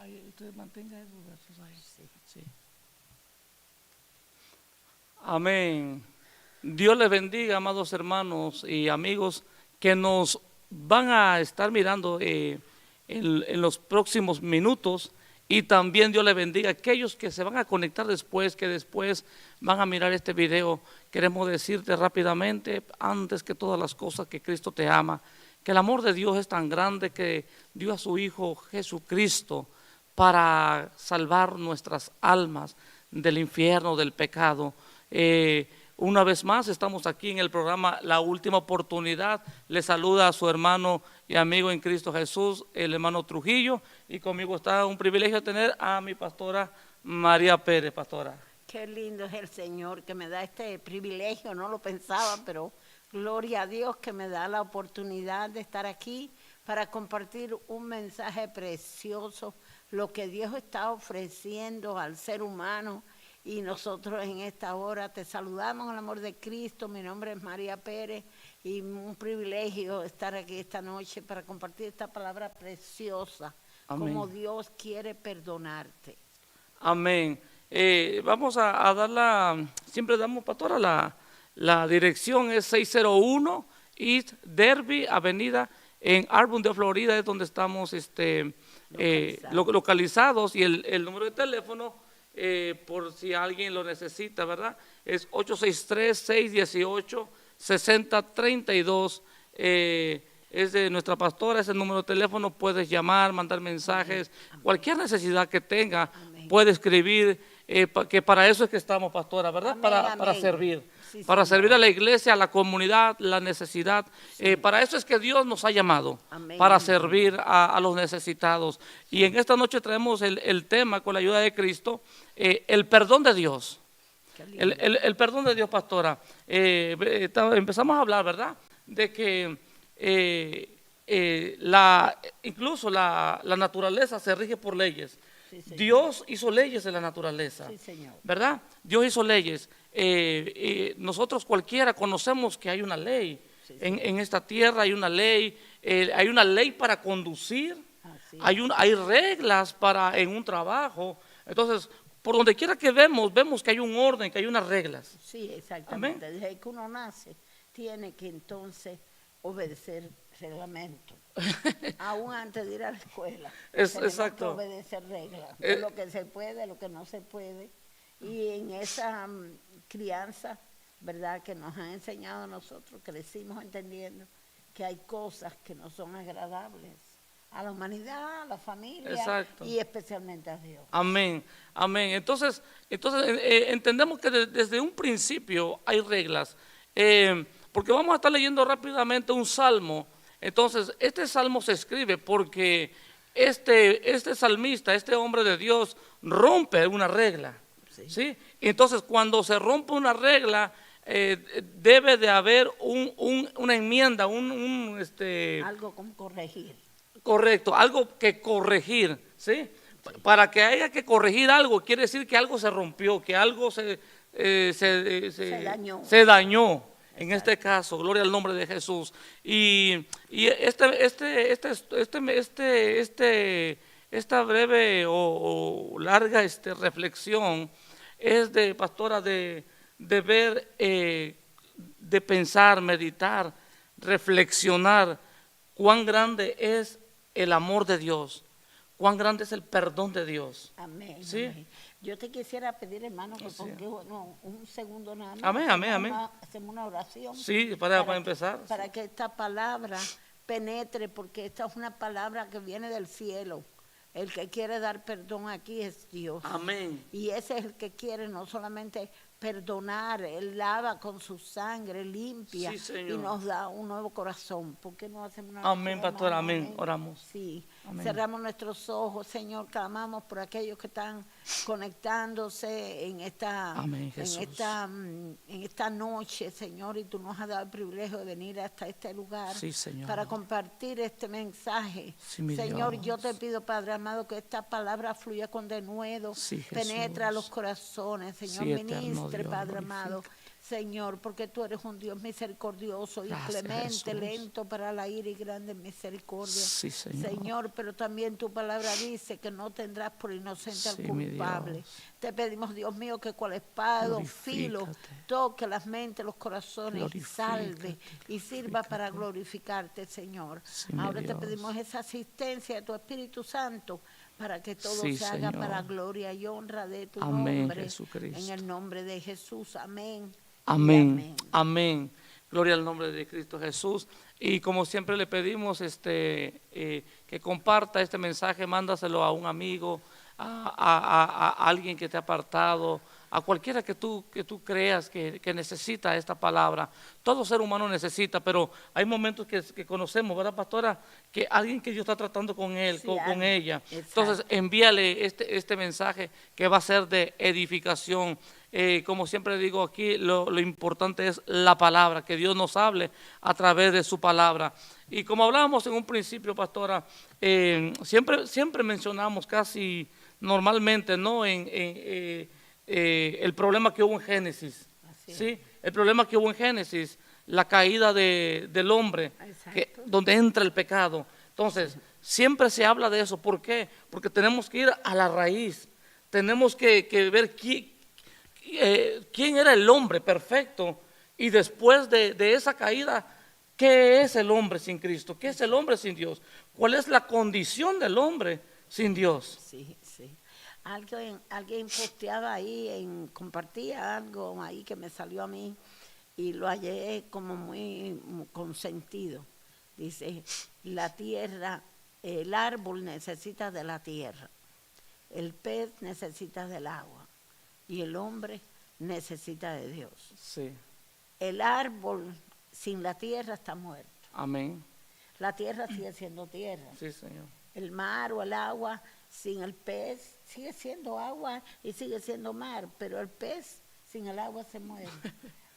ahí usted mantenga esos versos ahí. Sí. Sí. Amén. Dios les bendiga, amados hermanos y amigos que nos van a estar mirando en los próximos minutos, y también Dios les bendiga a aquellos que se van a conectar después, que después van a mirar este video. Queremos decirte rápidamente, antes que todas las cosas, que Cristo te ama, que el amor de Dios es tan grande que dio a su Hijo Jesucristo para salvar nuestras almas del infierno, del pecado. Una vez más estamos aquí en el programa La Última Oportunidad. Le saluda a su hermano y amigo en Cristo Jesús, el hermano Trujillo, y conmigo está un privilegio tener a mi pastora María Pérez. Pastora, Qué lindo es el Señor que me da este privilegio, no lo pensaba, pero gloria a Dios que me da la oportunidad de estar aquí para compartir un mensaje precioso, lo que Dios está ofreciendo al ser humano. Y nosotros en esta hora te saludamos en el amor de Cristo. Mi nombre es María Pérez y un privilegio estar aquí esta noche para compartir esta palabra preciosa, amén. como Dios quiere perdonarte. Amén. Vamos a dar siempre damos, pastora, la dirección es 601 East Derby Avenida en Arbondale, Florida, es donde estamos localizados, y el número de teléfono, por si alguien lo necesita, ¿verdad? Es 863-618-6032. Es de nuestra pastora, es el número de teléfono. Puedes llamar, mandar mensajes, amén, cualquier necesidad que tenga, amén, puede escribir, que para eso es que estamos, pastora, ¿verdad? Amén, para servir, sí, para señor, servir a la iglesia, a la comunidad, la necesidad. Sí. Para eso es que Dios nos ha llamado, amén, para amén, servir a los necesitados. Sí. Y en esta noche traemos el tema, con la ayuda de Cristo, el perdón de Dios. El perdón de Dios, pastora. Empezamos a hablar, ¿verdad?, de que incluso la naturaleza se rige por leyes. Sí, Dios hizo leyes en la naturaleza, sí, señor, ¿verdad? Dios hizo leyes. Nosotros cualquiera conocemos que hay una ley, sí, en esta tierra. Hay una ley, para conducir, hay reglas en un trabajo. Entonces, por donde quiera que vemos que hay un orden, que hay unas reglas. Sí, exactamente. Amén. Desde que uno nace, tiene que entonces obedecer reglamento. Aún antes de ir a la escuela, tenemos que obedecer reglas, de lo que se puede, lo que no se puede. Y en esa crianza, ¿verdad?, que nos han enseñado a nosotros, crecimos entendiendo que hay cosas que no son agradables a la humanidad, a la familia, exacto, y especialmente a Dios. Amén, amén. Entonces entendemos que desde un principio hay reglas, porque vamos a estar leyendo rápidamente un salmo. Entonces, este salmo se escribe porque este salmista, este hombre de Dios, rompe una regla, sí, ¿sí? Entonces, cuando se rompe una regla, debe de haber una enmienda, algo como corregir. Correcto, algo que corregir, ¿sí? Sí. Para que haya que corregir algo, quiere decir que algo se rompió, que algo se dañó. En este caso, gloria al nombre de Jesús. Y esta breve o larga reflexión es de, pastora, de ver, de pensar, meditar, reflexionar cuán grande es el amor de Dios, cuán grande es el perdón de Dios. Amén, ¿sí? Amén. Yo te quisiera pedir, hermano, que un segundo nada más. Amén. Hacemos una oración. Sí, para empezar. Para que esta palabra penetre, porque esta es una palabra que viene del cielo. El que quiere dar perdón aquí es Dios. Amén. Y ese es el que quiere no solamente perdonar, Él lava con su sangre, limpia, sí, y nos da un nuevo corazón. ¿Por qué no hacemos una oración? Amén, pastor, amén. Oramos. Sí, amén. Cerramos nuestros ojos, Señor, clamamos por aquellos que están conectándose en esta noche, Señor, y tú nos has dado el privilegio de venir hasta este lugar, sí, Señor, para compartir este mensaje. Sí, Señor, Dios. yo te pido, Padre amado, que esta palabra fluya con denuedo, sí, penetra los corazones, Señor, sí, ministre, Dios, Padre amado, Señor, porque tú eres un Dios misericordioso y Gracias, clemente, Jesús. lento para la ira y grande en misericordia. Sí, Señor. Señor, pero también tu palabra dice que no tendrás por inocente al Sí, mi culpable. Dios. Te pedimos, Dios mío, que cual espada o filo Glorifícate. toque las mentes, los corazones y salve Glorifícate, y sirva para glorifícate. glorificarte, Señor. Sí, mi Ahora te Dios. pedimos esa asistencia de tu Espíritu Santo para que todo Sí, se haga Señor. para gloria y honra de tu Amén, nombre. Jesucristo. En el nombre de Jesús, amén. y Amén, amén. Gloria al nombre de Cristo Jesús. Y como siempre le pedimos que comparta este mensaje, mándaselo a un amigo, a alguien que te ha apartado, a cualquiera que tú creas que necesita esta palabra. Todo ser humano necesita, pero hay momentos que conocemos, ¿verdad, pastora? Que alguien que Dios está tratando con él, Sí, con alguien. ella. Exacto. Entonces envíale este mensaje que va a ser de edificación. Como siempre digo aquí, lo importante es la palabra, que Dios nos hable a través de su palabra. Y como hablábamos en un principio, pastora, siempre mencionamos casi normalmente, ¿no? El problema que hubo en Génesis, Así es. ¿sí? El problema que hubo en Génesis, la caída del hombre, Exacto. donde entra el pecado. Entonces, siempre se habla de eso. ¿Por qué? Porque tenemos que ir a la raíz. Tenemos que ver quién era el hombre perfecto y después de esa caída, ¿qué es el hombre sin Cristo? ¿Qué es el hombre sin Dios? ¿Cuál es la condición del hombre sin Dios? Sí, sí. Alguien posteaba ahí, compartía algo ahí que me salió a mí y lo hallé como muy consentido. Dice, la tierra, el árbol necesita de la tierra, el pez necesita del agua y el hombre necesita de Dios. Sí, El árbol sin la tierra está muerto. amén. La tierra sigue siendo tierra. Sí, Señor. El mar o el agua sin el pez sigue siendo agua y sigue siendo mar, pero el pez sin el agua se muere.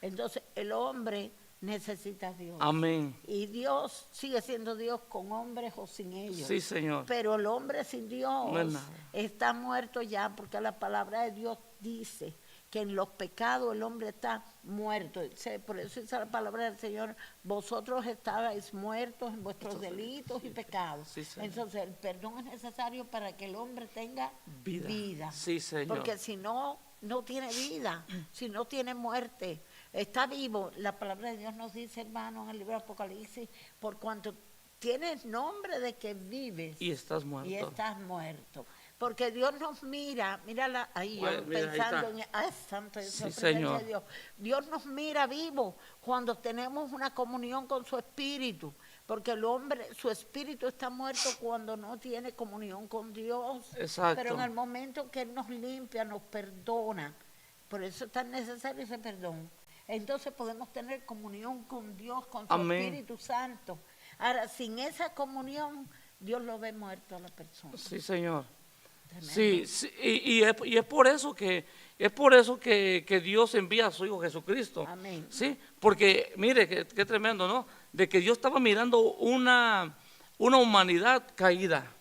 Entonces el hombre necesita a Dios. Amén. Y Dios sigue siendo Dios con hombres o sin ellos. Sí, Señor. Pero el hombre sin Dios No es nada. está muerto ya, porque la palabra de Dios dice que en los pecados el hombre está muerto. Por eso dice la palabra del Señor, vosotros estabais muertos en vuestros delitos y pecados. Sí, Señor. Entonces el perdón es necesario para que el hombre tenga Vida. vida. Sí, Señor. Porque si no, no tiene vida, si no tiene muerte. Está vivo. La palabra de Dios nos dice, hermano, en el libro de Apocalipsis, por cuanto tienes nombre de que vives Y estás muerto. y estás muerto. Porque Dios nos mira, mírala ahí, yo Bueno, mira, ahí pensando está. en, santo, esa Sí, presencia Señor. de Dios. Dios nos mira vivo cuando tenemos una comunión con su espíritu. Porque el hombre, su espíritu está muerto cuando no tiene comunión con Dios. Exacto. Pero en el momento que Él nos limpia, nos perdona. Por eso es tan necesario ese perdón. Entonces podemos tener comunión con Dios, con su Amén. Espíritu Santo. Ahora, sin esa comunión, Dios lo ve muerto a la persona. Sí, Señor. Tremendo. Sí, sí, y es por eso que Dios envía a su Hijo Jesucristo. Amén. Sí, porque mire qué tremendo, ¿no? De que Dios estaba mirando una humanidad caída.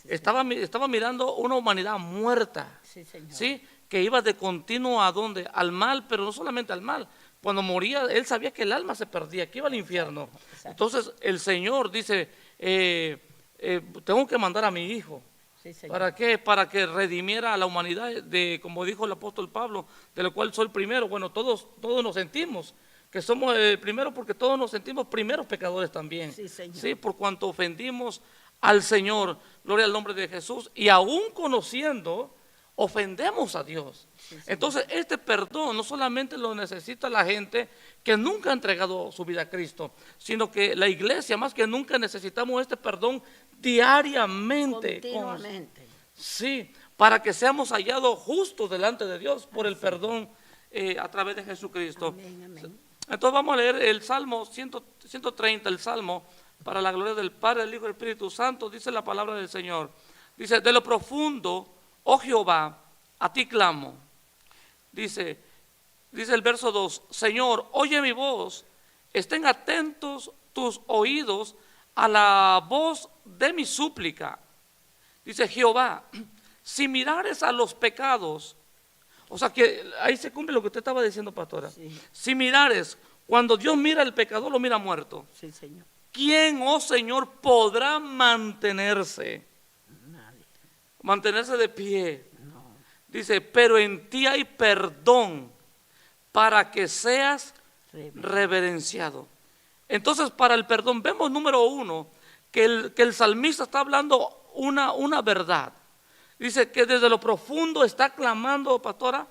Estaba mirando una humanidad muerta. Sí, Señor. Sí, que iba de continuo a dónde? Al mal, pero no solamente al mal. Cuando moría, él sabía que el alma se perdía, que iba al infierno. Exacto. Entonces el Señor dice, tengo que mandar a mi Hijo. Sí, Señor. ¿Para qué? Para que redimiera a la humanidad, como dijo el apóstol Pablo, de lo cual soy el primero. Bueno, todos nos sentimos que somos el primero, porque todos nos sentimos primeros pecadores también. Sí, Señor. Sí, por cuanto ofendimos al Señor, gloria al nombre de Jesús, y aún conociendo, ofendemos a Dios. Sí, Señor. Entonces, este perdón no solamente lo necesita la gente que nunca ha entregado su vida a Cristo, sino que la iglesia más que nunca necesitamos este perdón diariamente. Continuamente. Sí, para que seamos hallados justos delante de Dios por el perdón a través de Jesucristo. Amén, amén. Entonces vamos a leer el Salmo 130, el Salmo, para la gloria del Padre, del Hijo y del Espíritu Santo. Dice la palabra del Señor. Dice, de lo profundo, oh Jehová, a ti clamo. Dice el verso 2, Señor, oye mi voz, estén atentos tus oídos a la voz de mi súplica. Dice Jehová, si mirares a los pecados, O sea que ahí se cumple lo que usted estaba diciendo, pastora. Sí. Si mirares, cuando Dios mira al pecador, lo mira muerto. Sí, Señor. ¿Quién, oh Señor, podrá mantenerse? Nadie. Mantenerse de pie. No. Dice, pero en ti hay perdón para que seas reverenciado. Entonces, para el perdón, vemos número uno, que el salmista está hablando una verdad. Dice que desde lo profundo está clamando, pastora,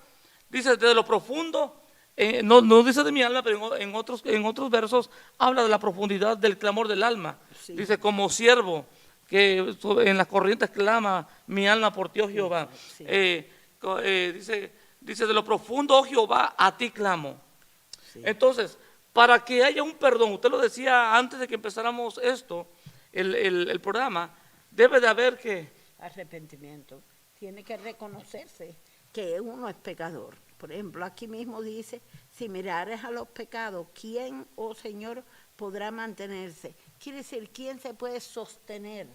dice desde lo profundo, no dice de mi alma, pero en otros versos habla de la profundidad del clamor del alma. Sí. Dice, como siervo que en las corrientes clama mi alma por ti, oh Jehová. Sí. Dice, de lo profundo, oh Jehová, a ti clamo. Sí. Entonces, para que haya un perdón, usted lo decía antes de que empezáramos esto, el programa, debe de haber que... Arrepentimiento. Tiene que reconocerse que uno es pecador. Por ejemplo, aquí mismo dice, si mirares a los pecados, ¿quién, oh Señor, podrá mantenerse? Quiere decir, ¿quién se puede sostener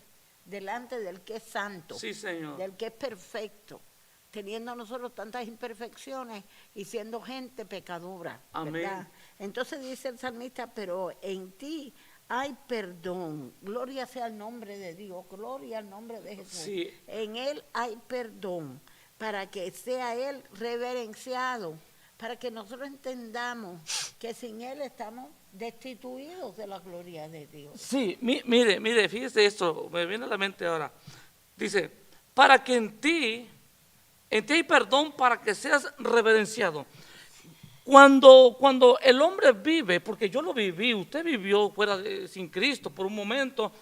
delante del que es santo? Sí, Señor. Del que es perfecto, teniendo nosotros tantas imperfecciones y siendo gente pecadora, Amén. ¿verdad? Entonces dice el salmista, pero en ti hay perdón, gloria sea el nombre de Dios, gloria al nombre de Jesús. Sí. En Él hay perdón, para que sea Él reverenciado, para que nosotros entendamos que sin Él estamos destituidos de la gloria de Dios. Sí, mire, fíjese esto, me viene a la mente ahora. Dice, para que en ti hay perdón para que seas reverenciado. Cuando el hombre vive, porque yo lo viví, usted vivió sin Cristo por un momento,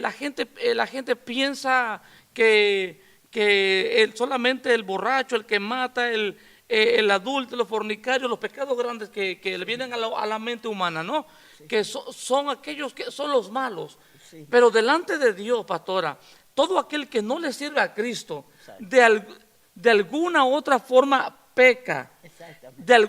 la gente piensa que solamente el borracho, el que mata, el adulto, los fornicarios, los pecados grandes que le vienen a la mente humana, ¿no? Sí. Que son aquellos que son los malos. Sí. Pero delante de Dios, pastora, todo aquel que no le sirve a Cristo, de alguna u otra forma peca.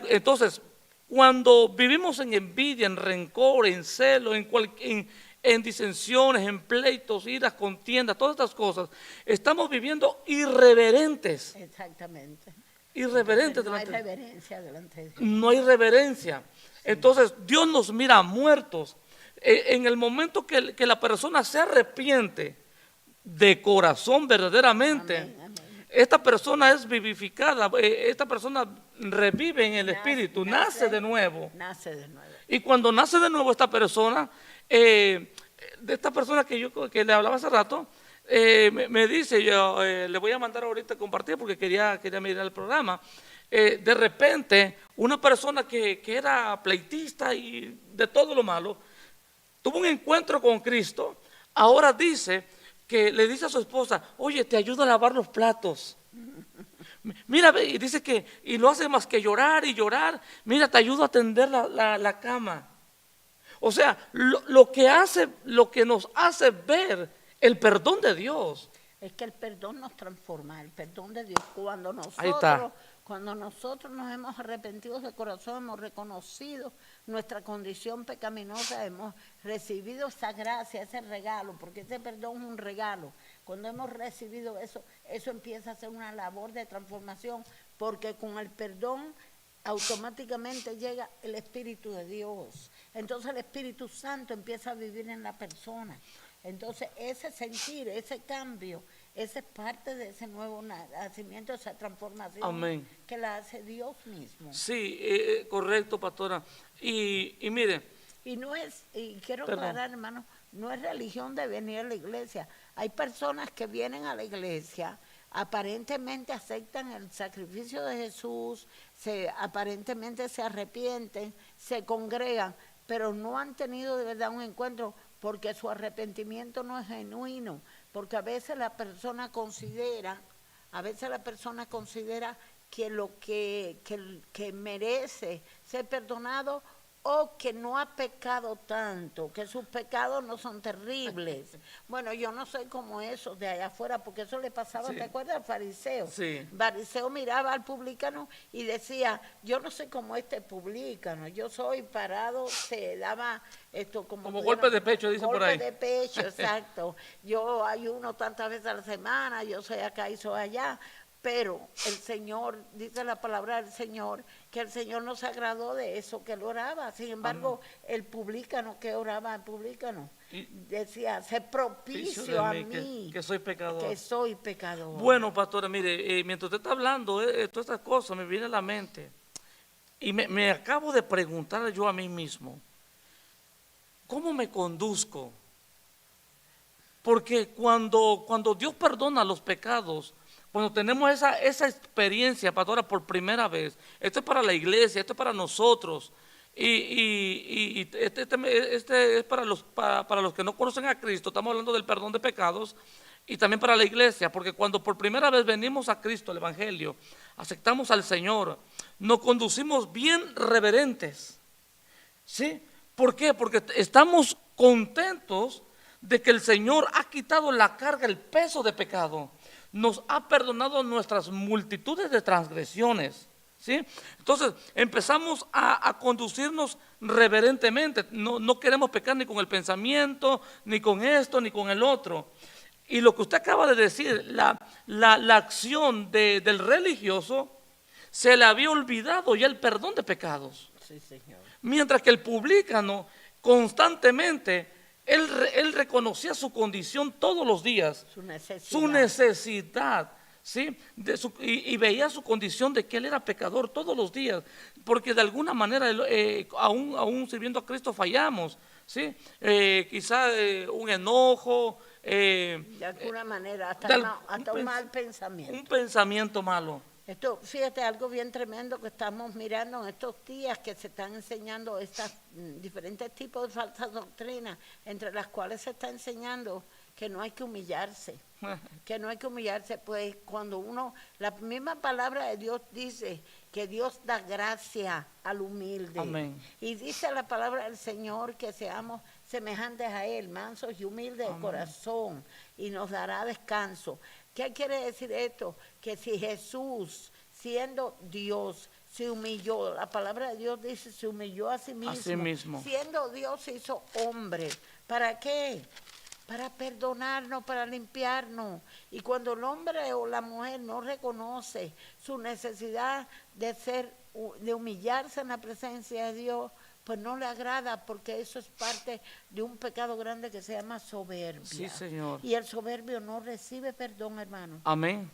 Entonces, cuando vivimos en envidia, en rencor, en celo, en disensiones, en pleitos, iras, contiendas, todas estas cosas, estamos viviendo irreverentes. Exactamente. Irreverentes. No hay reverencia delante de Dios. No hay reverencia. Sí. Entonces, Dios nos mira muertos. En el momento que la persona se arrepiente de corazón verdaderamente, amén, amén. Esta persona es vivificada, esta persona revive en el espíritu, nace de nuevo. Nace de nuevo. Y cuando nace de nuevo esta persona, de esta persona que le hablaba hace rato, me dice, yo le voy a mandar ahorita a compartir porque quería mirar el programa. De repente, una persona que era pleitista y de todo lo malo, tuvo un encuentro con Cristo, ahora dice que le dice a su esposa, oye, te ayudo a lavar los platos. Mira, y dice que, y no hace más que llorar y llorar, mira, te ayudo a tender la cama. O sea, lo que nos hace ver el perdón de Dios. Es que el perdón nos transforma, el perdón de Dios. Cuando nosotros nos hemos arrepentido de corazón, hemos reconocido nuestra condición pecaminosa, hemos recibido esa gracia, ese regalo, porque ese perdón es un regalo. Cuando hemos recibido eso empieza a ser una labor de transformación, porque con el perdón automáticamente llega el Espíritu de Dios. Entonces el Espíritu Santo empieza a vivir en la persona. Entonces ese sentir, ese cambio, esa es parte de ese nuevo nacimiento, esa transformación. Amén. Que la hace Dios mismo. Sí, correcto, pastora. Y mire. Y quiero aclarar, hermano, no es religión de venir a la iglesia. Hay personas que vienen a la iglesia, aparentemente aceptan el sacrificio de Jesús, aparentemente se arrepienten, se congregan, pero no han tenido de verdad un encuentro porque su arrepentimiento no es genuino, porque a veces la persona considera que lo que merece ser perdonado o que no ha pecado tanto, que sus pecados no son terribles. Bueno, yo no soy como esos de allá afuera, porque eso le pasaba, sí. ¿Te acuerdas al fariseo? Sí. El fariseo miraba al publicano y decía, yo no soy como este publicano, yo soy parado, se daba esto como golpe de pecho, dice por ahí. Golpe de pecho, exacto. Yo ayuno tantas veces a la semana, yo soy acá y soy allá. Pero el Señor, dice la palabra del Señor, que el Señor no se agradó de eso, que él oraba. Sin embargo, el publicano que oraba, el publicano, decía, sé propicio a mí, que soy pecador. que soy pecador. Bueno, pastora, mire, mientras usted está hablando, todas estas cosas me vienen a la mente. Y me acabo de preguntar yo a mí mismo, ¿cómo me conduzco? Porque cuando Dios perdona los pecados, cuando tenemos esa experiencia, pastora, por primera vez, esto es para la iglesia, esto es para nosotros, y este es para los que no conocen a Cristo, estamos hablando del perdón de pecados, y también para la iglesia, porque cuando por primera vez venimos a Cristo, el Evangelio, aceptamos al Señor, nos conducimos bien reverentes, ¿sí? ¿Por qué? Porque estamos contentos de que el Señor ha quitado la carga, el peso de pecado, nos ha perdonado nuestras multitudes de transgresiones, ¿sí? Entonces empezamos a conducirnos reverentemente, no queremos pecar ni con el pensamiento, ni con esto, ni con el otro. Y lo que usted acaba de decir, la acción del religioso, se le había olvidado ya el perdón de pecados. Sí, Señor. Mientras que el publicano constantemente, él reconocía su condición todos los días, su necesidad, ¿sí? Y veía su condición de que él era pecador todos los días, porque de alguna manera, aún sirviendo a Cristo fallamos, ¿sí? Quizá un enojo, de alguna manera, hasta un mal pensamiento. Un pensamiento malo. Esto, fíjate, algo bien tremendo que estamos mirando en estos días, que se están enseñando estos diferentes tipos de falsas doctrinas, entre las cuales se está enseñando que no hay que humillarse, que no hay que humillarse, pues cuando la misma palabra de Dios dice que Dios da gracia al humilde. Amén. Y dice la palabra del Señor que seamos semejantes a Él, mansos y humildes de corazón, y nos dará descanso. ¿Qué quiere decir esto? Que si Jesús, siendo Dios, se humilló, la palabra de Dios dice, se humilló a sí mismo. Siendo Dios se hizo hombre. ¿Para qué? Para perdonarnos, para limpiarnos. Y cuando el hombre o la mujer no reconoce su necesidad de humillarse en la presencia de Dios, pues no le agrada, porque eso es parte de un pecado grande que se llama soberbia. Sí, Señor. Y el soberbio no recibe perdón, hermano. Amén.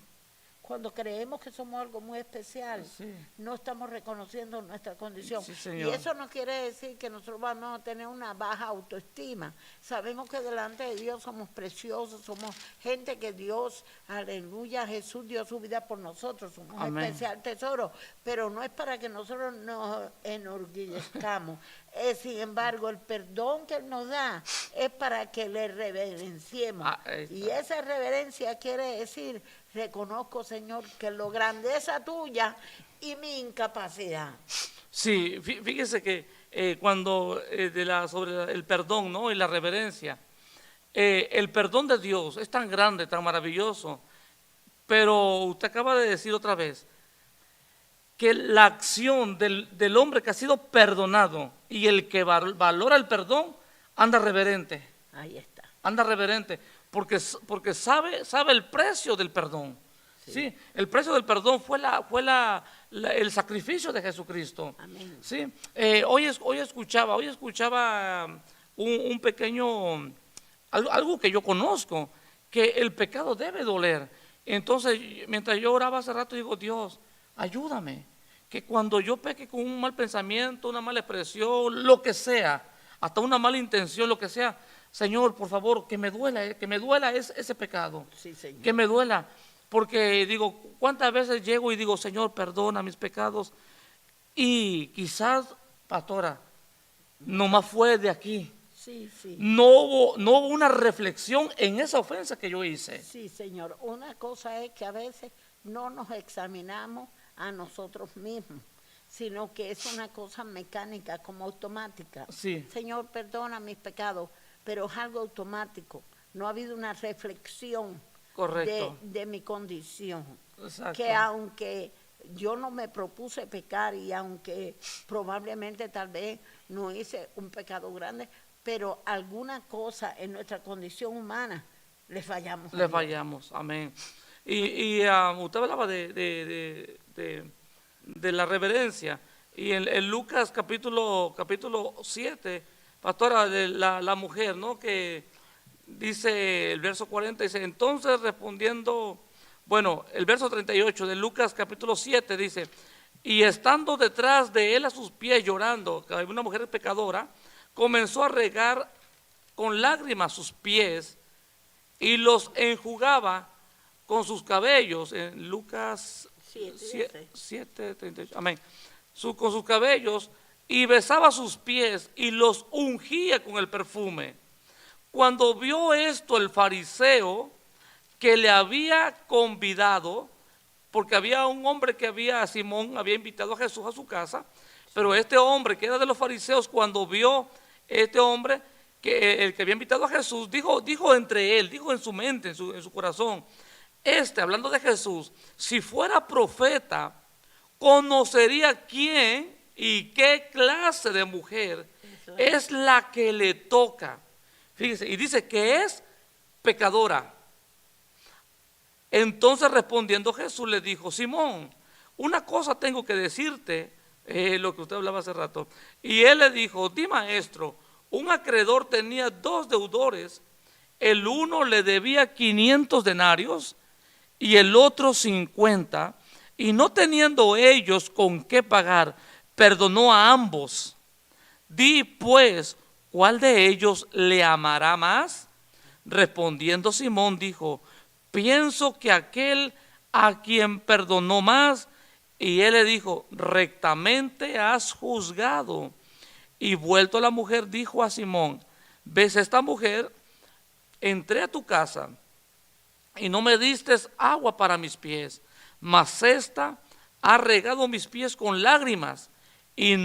Cuando creemos que somos algo muy especial, sí, no estamos reconociendo nuestra condición. Sí, Señor. Y eso no quiere decir que nosotros vamos a tener una baja autoestima. Sabemos que delante de Dios somos preciosos, somos gente que Dios, aleluya, Jesús dio su vida por nosotros, somos un especial tesoro, pero no es para que nosotros nos enorgullezcamos. Sin embargo, el perdón que Él nos da es para que le reverenciemos. Y esa reverencia quiere decir, reconozco, Señor, que lo grandeza tuya y mi incapacidad. Sí, fíjese que cuando sobre el perdón, ¿no? Y la reverencia, el perdón de Dios es tan grande, tan maravilloso, pero usted acaba de decir otra vez que la acción del hombre que ha sido perdonado y el que valora el perdón anda reverente. Ahí está. Anda reverente, porque sabe el precio del perdón. Sí, el precio del perdón fue el sacrificio de Jesucristo. Amén. Sí, hoy escuchaba un pequeño, algo que yo conozco, que el pecado debe doler. Entonces, mientras yo oraba hace rato, digo, Dios, ayúdame, que cuando yo peque con un mal pensamiento, una mala expresión, lo que sea, hasta una mala intención, lo que sea, Señor, por favor, que me duela ese pecado. Sí, Señor. Que me duela. Porque digo, ¿cuántas veces llego y digo, Señor, perdona mis pecados? Y quizás, pastora, nomás fue de aquí. Sí, sí. No hubo una reflexión en esa ofensa que yo hice. Sí, Señor. Una cosa es que a veces no nos examinamos a nosotros mismos, sino que es una cosa mecánica, como automática. Sí. Señor, perdona mis pecados, pero es algo automático. No ha habido una reflexión. Correcto. De mi condición. Exacto. Que aunque yo no me propuse pecar y aunque probablemente tal vez no hice un pecado grande, pero alguna cosa en nuestra condición humana le fallamos. Le fallamos, amén. Usted hablaba de la reverencia. Y en Lucas capítulo 7, pastora, de la mujer, ¿no? Que dice el verso 40, dice, entonces respondiendo, bueno, el verso 38 de Lucas capítulo 7 dice, y estando detrás de él a sus pies llorando, que una mujer pecadora, comenzó a regar con lágrimas sus pies y los enjugaba con sus cabellos. En Lucas 7, 38, amén. Con sus cabellos, y besaba sus pies y los ungía con el perfume. Cuando vio esto el fariseo que le había convidado, porque había un hombre Simón había invitado a Jesús a su casa, pero este hombre que era de los fariseos, cuando vio este hombre, que el que había invitado a Jesús, dijo entre él, dijo en su mente, en su corazón, hablando de Jesús, si fuera profeta, conocería quién y qué clase de mujer es la que le toca. Fíjese, y dice que es pecadora. Entonces respondiendo Jesús le dijo, Simón, una cosa tengo que decirte, lo que usted hablaba hace rato. Y él le dijo, di maestro, un acreedor tenía 2 deudores, el uno le debía 500 denarios y el otro 50, y no teniendo ellos con qué pagar, perdonó a ambos. Di pues, ¿cuál de ellos le amará más? Respondiendo Simón dijo, pienso que aquel a quien perdonó más. Y él le dijo, rectamente has juzgado. Y vuelto a la mujer dijo a Simón, ves esta mujer, entré a tu casa y no me diste agua para mis pies, mas esta ha regado mis pies con lágrimas y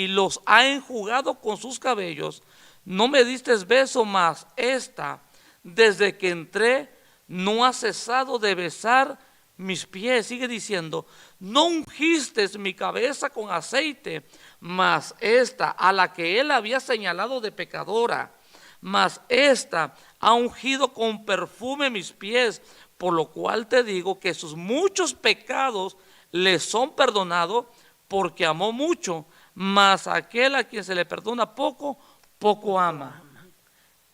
los ha enjugado con sus cabellos. No me diste beso, mas esta, desde que entré, no ha cesado de besar mis pies. Sigue diciendo, no ungiste mi cabeza con aceite, mas esta, a la que él había señalado de pecadora, mas esta ha ungido con perfume mis pies, por lo cual te digo que sus muchos pecados le son perdonados, porque amó mucho, mas aquel a quien se le perdona poco, poco ama.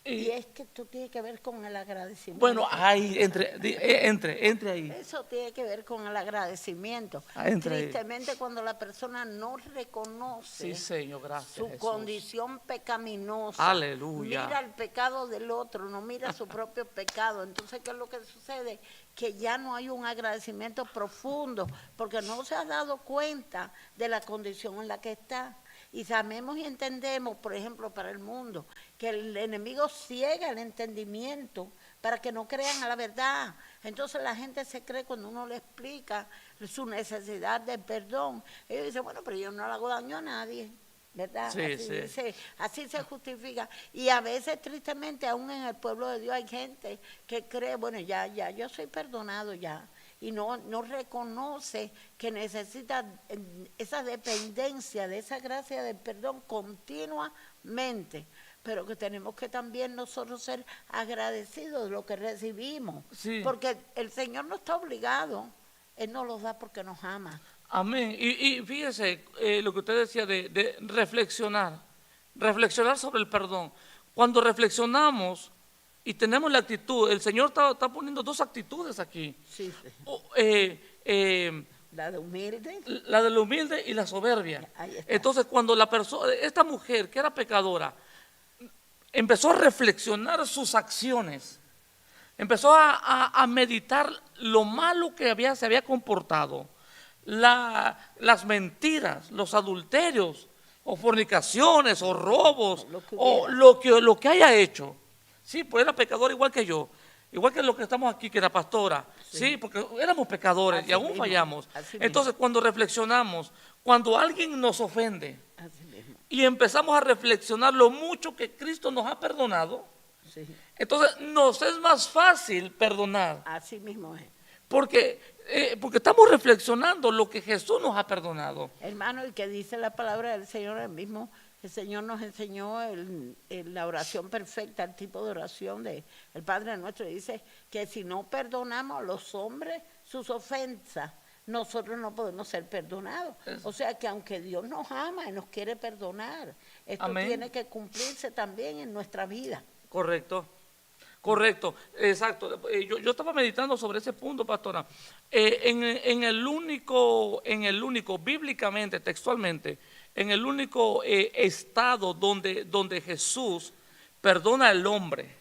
Y es que esto tiene que ver con el agradecimiento. Bueno, ahí, entre ahí. Eso tiene que ver con el agradecimiento. Tristemente, cuando la persona no reconoce, sí, Señor, gracias, su Jesús, condición pecaminosa, aleluya, mira el pecado del otro, no mira su propio pecado. Entonces, ¿qué es lo que sucede? Que ya no hay un agradecimiento profundo, porque no se ha dado cuenta de la condición en la que está. Y sabemos y entendemos, por ejemplo, para el mundo, que el enemigo ciega el entendimiento para que no crean a la verdad. Entonces la gente se cree cuando uno le explica su necesidad de perdón. Ellos dicen, bueno, pero yo no le hago daño a nadie, ¿verdad? Sí, así se justifica. Y a veces, tristemente, aún en el pueblo de Dios hay gente que cree, bueno, ya, yo soy perdonado ya. Y no reconoce que necesita esa dependencia de esa gracia del perdón continuamente, pero que tenemos que también nosotros ser agradecidos de lo que recibimos, sí, porque el Señor no está obligado, Él nos los da porque nos ama. Amén. Y fíjese lo que usted decía de reflexionar sobre el perdón. Cuando reflexionamos y tenemos la actitud, el Señor está poniendo 2 actitudes aquí. Sí. La de humilde. La de la humilde y la soberbia. Entonces, cuando esta mujer que era pecadora, empezó a reflexionar sus acciones, empezó a meditar lo malo que se había comportado, las mentiras, los adulterios, o fornicaciones, o robos, o lo que haya hecho. Sí, pues era pecador igual que yo, igual que los que estamos aquí, que la pastora. Sí, porque éramos pecadores y aún fallamos. Entonces, cuando reflexionamos, cuando alguien nos ofende y empezamos a reflexionar lo mucho que Cristo nos ha perdonado, entonces nos es más fácil perdonar. Así mismo es. Porque estamos reflexionando lo que Jesús nos ha perdonado. Hermano, y que dice la palabra del Señor el mismo El Señor nos enseñó la oración perfecta, el tipo de oración de el Padre Nuestro. Dice que si no perdonamos a los hombres sus ofensas, nosotros no podemos ser perdonados. O sea que aunque Dios nos ama y nos quiere perdonar, esto Amén. tiene que cumplirse también en nuestra vida. Correcto. Correcto, exacto. Yo estaba meditando sobre ese punto, pastora. En el único, bíblicamente, textualmente, en el único estado donde Jesús perdona al hombre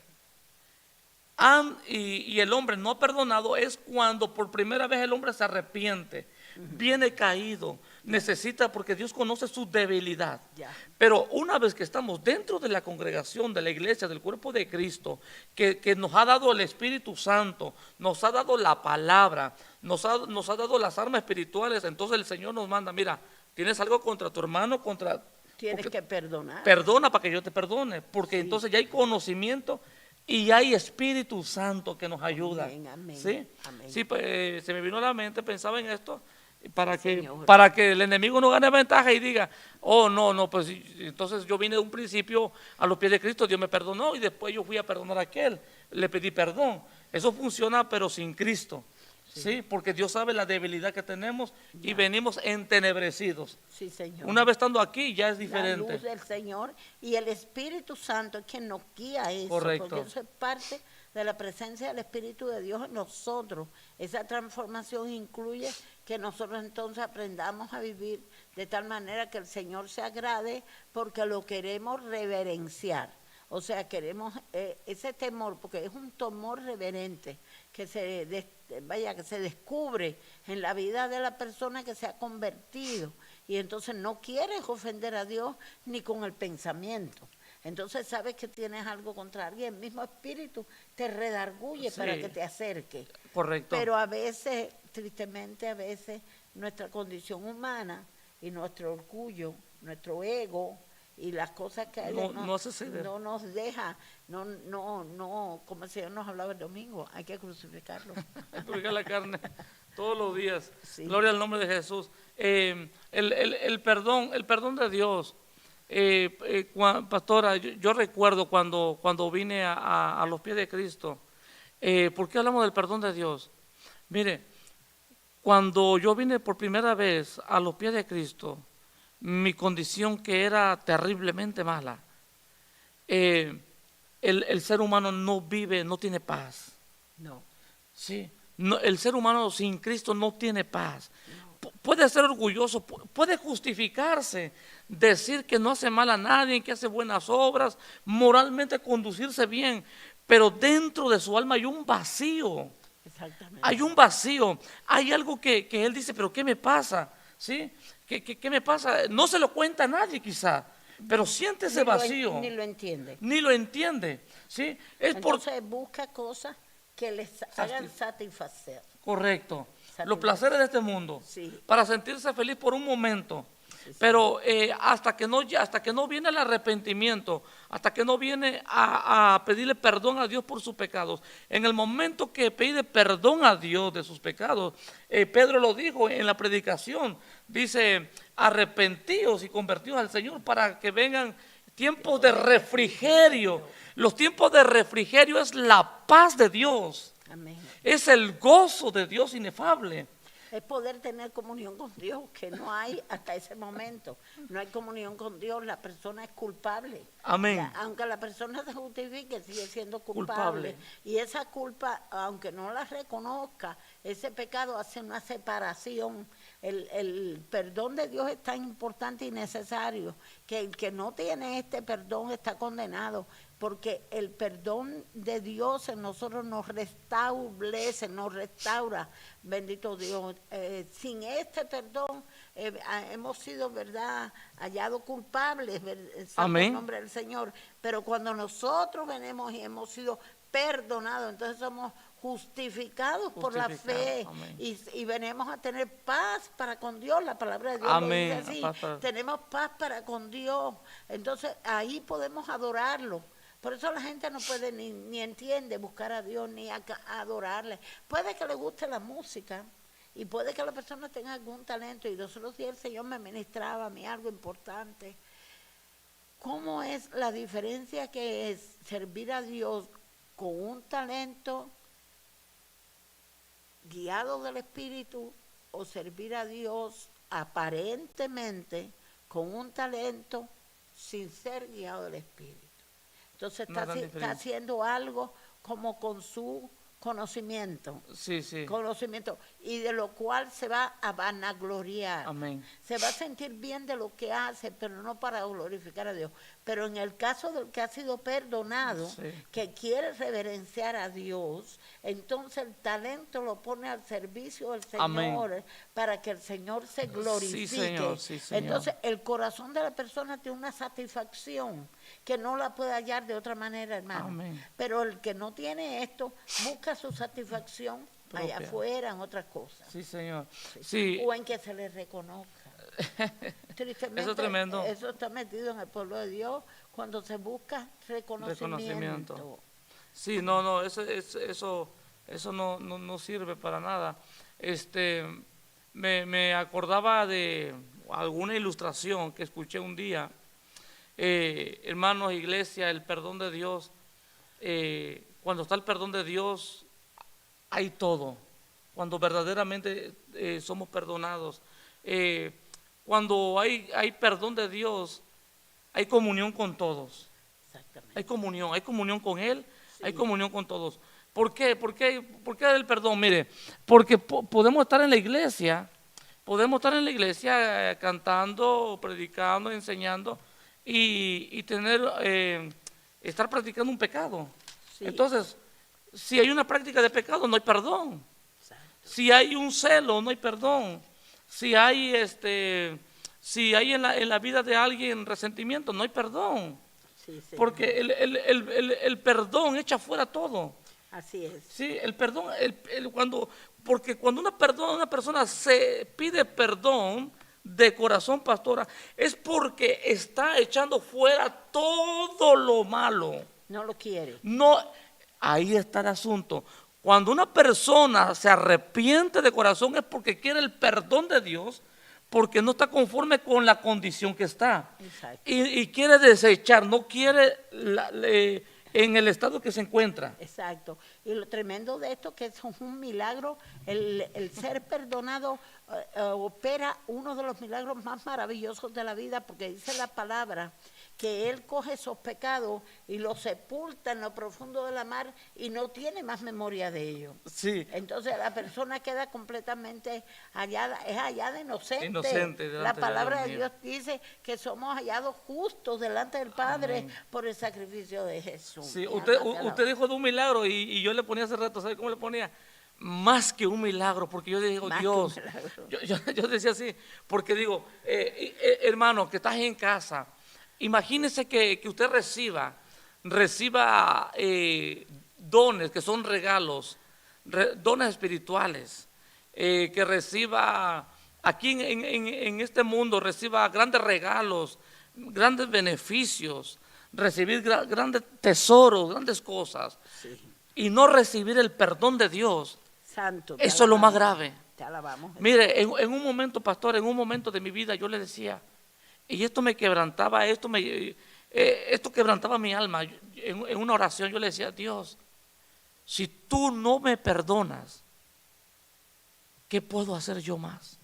y el hombre no ha perdonado es cuando por primera vez el hombre se arrepiente, viene caído, necesita, porque Dios conoce su debilidad. Ya. Pero una vez que estamos dentro de la congregación, de la iglesia, del cuerpo de Cristo, que nos ha dado el Espíritu Santo, nos ha dado la palabra, nos ha dado las armas espirituales, entonces el Señor nos manda, mira, tienes algo contra tu hermano, Tienes que perdonar. perdona para que yo te perdone, porque entonces ya hay conocimiento y hay Espíritu Santo que nos ayuda. Amén, amén, ¿Sí? amén. Sí, pues, se me vino a la mente, pensaba en esto, para Señor. que el enemigo no gane ventaja y diga, oh, no, pues entonces yo vine de un principio a los pies de Cristo, Dios me perdonó y después yo fui a perdonar a aquel, le pedí perdón. Eso funciona pero sin Cristo. Sí, porque Dios sabe la debilidad que tenemos y venimos entenebrecidos. Sí, Señor. Una vez estando aquí ya es La diferente. luz del Señor y el Espíritu Santo es quien nos guía a eso. Correcto. Porque eso es parte de la presencia del Espíritu de Dios en nosotros. Esa transformación incluye que nosotros entonces aprendamos a vivir de tal manera que el Señor se agrade porque lo queremos reverenciar. O sea, queremos ese temor, porque es un temor reverente que se descubre en la vida de la persona que se ha convertido. Y entonces no quieres ofender a Dios ni con el pensamiento. Entonces sabes que tienes algo contra alguien, el mismo espíritu te redarguye Sí. para que te acerque. Correcto. Pero a veces, tristemente, a veces nuestra condición humana y nuestro orgullo, nuestro ego y las cosas que hay No hace ceder. no nos deja, como el Señor nos hablaba el domingo, hay que crucificarlo. Purificar la carne todos los días. Sí. Gloria al nombre de Jesús. El perdón de Dios. Pastora, yo recuerdo cuando vine a los pies de Cristo. ¿Por qué hablamos del perdón de Dios? Mire, cuando yo vine por primera vez a los pies de Cristo, mi condición que era terriblemente mala, el ser humano no vive, no tiene paz. No. Sí, el ser humano sin Cristo no tiene paz. Puede ser orgulloso, puede justificarse, decir que no hace mal a nadie, que hace buenas obras, moralmente conducirse bien, pero dentro de su alma hay un vacío. Exactamente. Hay un vacío, hay algo que él dice, pero ¿qué me pasa? ¿Sí? ¿Qué me pasa? No se lo cuenta a nadie quizá, pero siente ese vacío. Ni lo entiende. Ni lo entiende. ¿Sí? Entonces busca cosas que les hagan satisfacer. Correcto. Los placeres de este mundo. Sí. Para sentirse feliz por un momento. Sí, sí. Pero hasta que no viene el arrepentimiento, hasta que no viene a pedirle perdón a Dios por sus pecados, en el momento que pide perdón a Dios de sus pecados, Pedro lo dijo en la predicación, dice, arrepentíos y convertidos al Señor para que vengan tiempos de refrigerio. Los tiempos de refrigerio es la paz de Dios, Amén. es el gozo de Dios inefable. Es poder tener comunión con Dios, que no hay hasta ese momento. No hay comunión con Dios, la persona es culpable. Amén. Aunque la persona se justifique, sigue siendo culpable. Y esa culpa, aunque no la reconozca, ese pecado hace una separación. El perdón de Dios es tan importante y necesario que el que no tiene este perdón está condenado, porque el perdón de Dios en nosotros nos restablece, nos restaura, bendito Dios. Sin este perdón hemos sido, ¿verdad?, hallados culpables, santo el nombre del Señor, pero cuando nosotros venimos y hemos sido perdonados, entonces somos justificados por la fe y venimos a tener paz para con Dios. La palabra de Dios amén. Lo dice así, tenemos paz para con Dios, entonces ahí podemos adorarlo. Por eso la gente no puede ni entiende buscar a Dios ni adorarle. Puede que le guste la música y puede que la persona tenga algún talento, y los otros días el Señor me ministraba a mí algo importante. ¿Cómo es la diferencia que es servir a Dios con un talento guiado del Espíritu o servir a Dios aparentemente con un talento sin ser guiado del Espíritu? Entonces Una gran está diferencia. haciendo algo como con su conocimiento, Sí, sí. conocimiento, y de lo cual se va a vanagloriar. Amén. Se va a sentir bien de lo que hace, pero no para glorificar a Dios. Pero en el caso del que ha sido perdonado, Sí. que quiere reverenciar a Dios, entonces el talento lo pone al servicio del Señor, Amén. para que el Señor se glorifique. Sí, Señor, sí, Señor. Entonces el corazón de la persona tiene una satisfacción que no la puede hallar de otra manera, hermano. Amén. Pero el que no tiene esto, busca su satisfacción allá Propia. afuera, en otras cosas. Sí, Señor. Sí, O en que se le reconozca. Tristemente, Eso es tremendo. eso está metido en el pueblo de Dios cuando se busca reconocimiento. sí, no, eso no sirve para nada. Me acordaba de alguna ilustración que escuché un día. Hermanos, iglesia, el perdón de Dios, cuando está el perdón de Dios, hay todo. Cuando verdaderamente somos perdonados. Cuando hay perdón de Dios, hay comunión con todos. Exactamente. Hay comunión con Él, Sí. hay comunión con todos. ¿Por qué? ¿Por qué el perdón? Mire, porque podemos estar en la iglesia, cantando, predicando, enseñando y tener, estar practicando un pecado. Sí. Entonces, si hay una práctica de pecado, no hay perdón. Exacto. Si hay un celo, no hay perdón. Si hay en la vida de alguien resentimiento, no hay perdón. Sí, sí. Porque el perdón echa fuera todo. Así es. Sí, el perdón, porque cuando una persona se pide perdón de corazón, pastora, es porque está echando fuera todo lo malo. No lo quiere. No, ahí está el asunto. Cuando una persona se arrepiente de corazón es porque quiere el perdón de Dios, porque no está conforme con la condición que está. Exacto. Y quiere desechar, no quiere en el estado que se encuentra. Exacto. Y lo tremendo de esto que es un milagro, el ser perdonado opera uno de los milagros más maravillosos de la vida, porque dice la palabra que Él coge esos pecados y los sepulta en lo profundo de la mar y no tiene más memoria de ellos. Sí. Entonces la persona queda completamente hallada, es hallada inocente. Inocente La delante de palabra Dios de mío. Dios dice que somos hallados justos delante del Padre Amén. por el sacrificio de Jesús. Sí, Mi usted, alma te alaba. usted dijo de un milagro y yo le ponía hace rato, ¿sabe cómo le ponía? Más que un milagro, porque yo digo, Más que Dios, un milagro. yo decía así, porque digo, hermano, que estás en casa, imagínese que usted reciba dones que son regalos, dones espirituales, que reciba aquí en este mundo, reciba grandes regalos, grandes beneficios, recibir grandes tesoros, grandes cosas, Sí. y no recibir el perdón de Dios. Santo. te Eso es lo más alabamos. grave. Te alabamos. Mire, en un momento, pastor, en un momento de mi vida yo le decía, y esto me quebrantaba, esto quebrantaba mi alma. En una oración yo le decía, Dios, si tú no me perdonas, ¿qué puedo hacer yo más?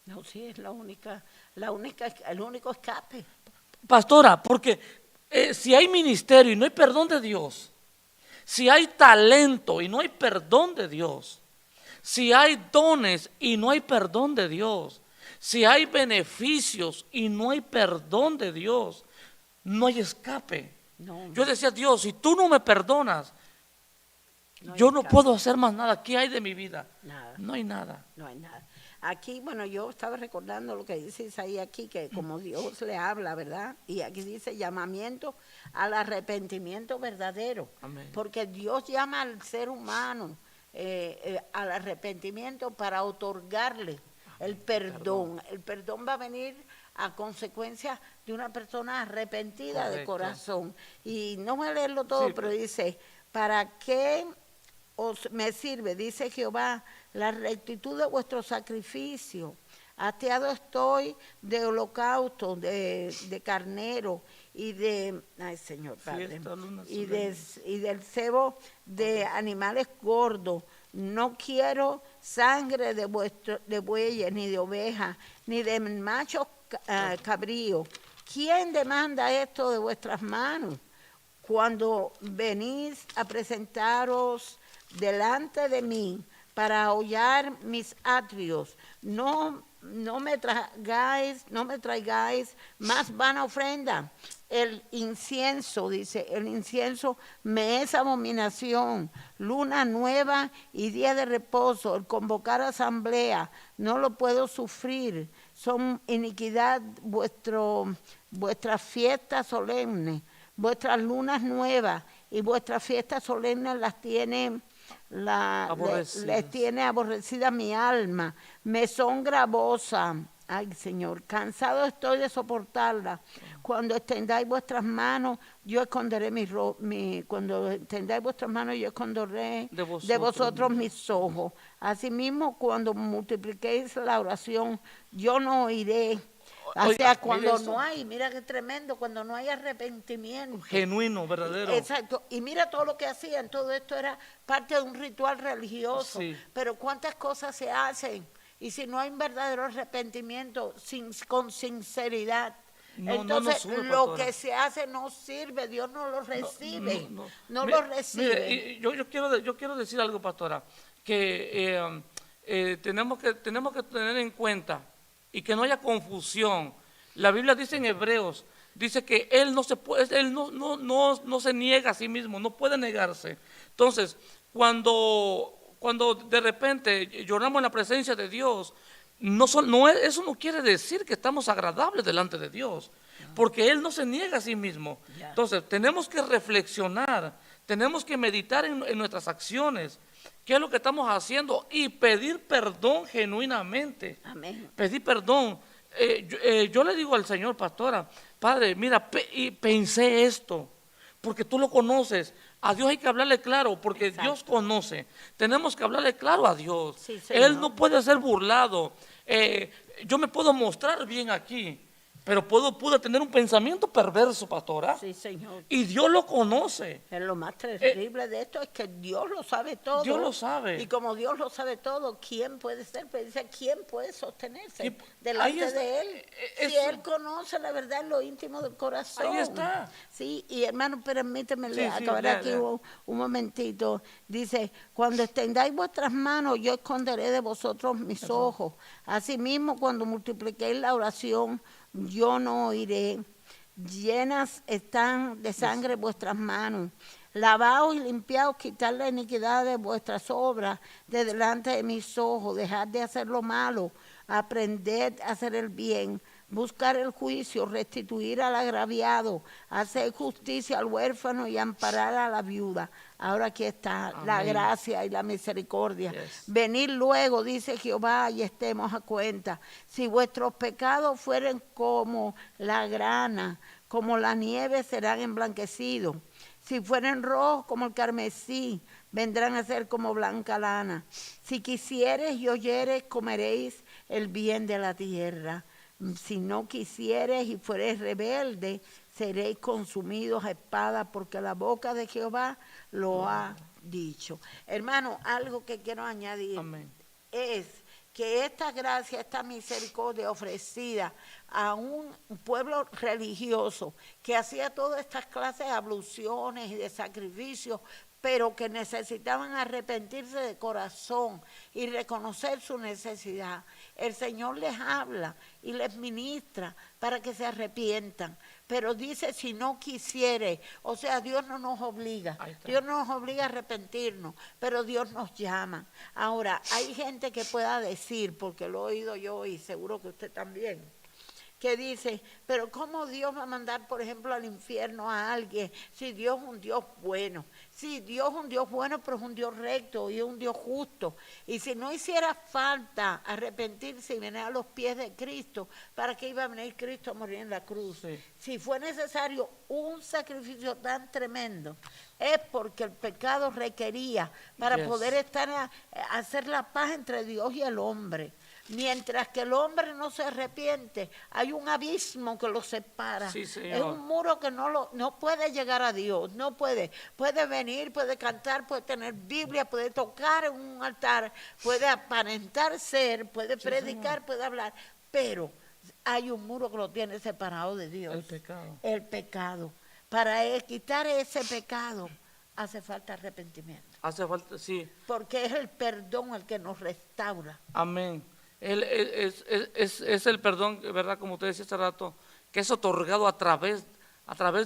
No, sí, es el único escape. Pastora, porque si hay ministerio y no hay perdón de Dios, si hay talento y no hay perdón de Dios, si hay dones y no hay perdón de Dios, si hay beneficios y no hay perdón de Dios, no hay escape. No, Yo decía, Dios, si tú no me perdonas, no hay yo no escape. puedo hacer más nada. ¿Qué hay de mi vida? Nada. No hay nada. No hay nada. Aquí, bueno, yo estaba recordando lo que dice Isaías aquí, que como Dios le habla, ¿verdad? Y aquí dice llamamiento al arrepentimiento verdadero. Amén. Porque Dios llama al ser humano al arrepentimiento para otorgarle el perdón. El perdón va a venir a consecuencia de una persona arrepentida de Correcto. corazón. Y no voy a leerlo todo, Sí, pero dice, ¿para qué me sirve, dice Jehová, la rectitud de vuestro sacrificio? Hastiado estoy de holocausto, de carnero y de, ay Señor Padre, Fiesta, lunas y, solemnes. y del cebo de animales gordos. No quiero sangre de bueyes, ni de ovejas, ni de machos cabríos. ¿Quién demanda esto de vuestras manos? Cuando venís a presentaros delante de mí para hollar mis atrios, no me traigáis más vana ofrenda. El incienso, dice, el incienso me es abominación. Luna nueva y día de reposo, el convocar asamblea, no lo puedo sufrir. Son iniquidad vuestras fiestas solemnes, vuestras lunas nuevas y vuestras fiestas solemnes las tiene les tiene aborrecida mi alma, me son gravosas. Ay, Señor, cansado estoy de soportarla. Cuando extendáis vuestras manos, yo esconderé cuando extendáis vuestras manos, yo esconderé de vosotros mis ojos. Asimismo, cuando multipliquéis la oración, yo no oiré. O sea, cuando no hay, mira qué tremendo, cuando no hay arrepentimiento. Genuino, verdadero. Exacto. Y mira todo lo que hacían, todo esto era parte de un ritual religioso. Sí. Pero cuántas cosas se hacen. Y si no hay un verdadero arrepentimiento, con sinceridad, entonces lo que se hace no sirve, Dios no lo recibe. No lo recibe. Mire, yo quiero decir algo, pastora, que tenemos que tener en cuenta y que no haya confusión. La Biblia dice en Hebreos, dice que él no se niega a sí mismo, no puede negarse. Entonces, cuando de repente lloramos en la presencia de Dios, eso no quiere decir que estamos agradables delante de Dios, porque Él no se niega a sí mismo. Entonces, tenemos que reflexionar, tenemos que meditar en nuestras acciones, qué es lo que estamos haciendo y pedir perdón genuinamente. Amén. Pedir perdón. Yo le digo al Señor, pastora, Padre, mira, pensé esto, porque tú lo conoces. A Dios hay que hablarle claro, porque exacto, Dios conoce. Tenemos que hablarle claro a Dios. Sí, Él no puede ser burlado. Yo me puedo mostrar bien aquí, pero pude tener un pensamiento perverso, pastora. Sí, Señor. Y Dios lo conoce. Pero lo más terrible de esto es que Dios lo sabe todo. Dios lo sabe. Y como Dios lo sabe todo, ¿quién puede ser? Pero dice, ¿quién puede sostenerse delante de Él? Si Él conoce la verdad en lo íntimo del corazón. Ahí está. Sí, y hermano, permíteme acabar aquí un momentito. Dice, cuando extendáis vuestras manos, yo esconderé de vosotros mis ojos. Asimismo, cuando multipliquéis la oración, yo no oiré. Llenas están de sangre vuestras manos. Lavaos y limpiaos, quitad la iniquidad de vuestras obras de delante de mis ojos. Dejad de hacer lo malo, aprended a hacer el bien, buscar el juicio, restituir al agraviado, hacer justicia al huérfano y amparar a la viuda. Ahora aquí está la gracia y la misericordia. Venid luego, dice Jehová, y estemos a cuenta. Si vuestros pecados fueren como la grana, como la nieve serán emblanquecidos. Si fueren rojos como el carmesí, vendrán a ser como blanca lana. Si quisieres y oyeres, comeréis el bien de la tierra. Si no quisieres y fueres rebelde, seréis consumidos a espada, porque la boca de Jehová lo ha dicho. Hermano, algo que quiero añadir es que esta gracia, esta misericordia ofrecida a un pueblo religioso que hacía todas estas clases de abluciones y de sacrificios, pero que necesitaban arrepentirse de corazón y reconocer su necesidad. El Señor les habla y les ministra para que se arrepientan. Pero dice, si no quisiere, o sea, Dios no nos obliga. Dios no nos obliga a arrepentirnos, pero Dios nos llama. Ahora, hay gente que pueda decir, porque lo he oído yo y seguro que usted también, que dice, pero ¿cómo Dios va a mandar, por ejemplo, al infierno a alguien si Dios es un Dios bueno? Sí, Dios es un Dios bueno, pero es un Dios recto y es un Dios justo. Y si no hiciera falta arrepentirse y venir a los pies de Cristo, ¿para qué iba a venir Cristo a morir en la cruz? Sí. Si fue necesario un sacrificio tan tremendo es porque el pecado requería para Yes. poder hacer la paz entre Dios y el hombre. Mientras que el hombre no se arrepiente, hay un abismo que lo separa. Sí, Es Señor. un muro que no puede llegar a Dios, no puede. Puede venir, puede cantar, puede tener Biblia, puede tocar en un altar, puede aparentar ser, puede Sí, predicar, Señor. puede hablar, pero hay un muro que lo tiene separado de Dios. El pecado. El pecado. Para quitar ese pecado hace falta arrepentimiento, Hace falta, sí. porque es el perdón el que nos restaura. Amén. Es el perdón, ¿verdad? Como usted decía hace rato, que es otorgado a través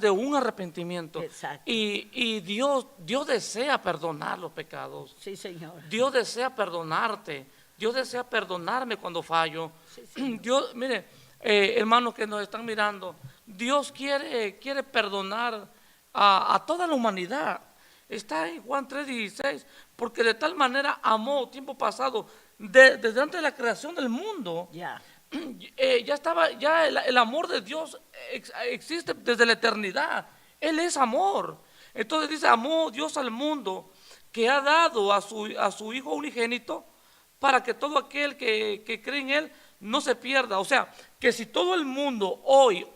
de un arrepentimiento. Exacto. Y Dios desea perdonar los pecados. Sí, Señor. Dios desea perdonarte. Dios desea perdonarme cuando fallo. Sí, Señor. Dios, mire, hermanos que nos están mirando, Dios quiere perdonar a toda la humanidad. Está en Juan 3:16, porque de tal manera amó tiempo pasado, desde antes de la creación del mundo. Ya. Ya el amor de Dios existe desde la eternidad. Él es amor. Entonces dice, amó Dios al mundo, que ha dado a su Hijo unigénito, para que todo aquel que cree en Él no se pierda. O sea, que si todo el mundo hoy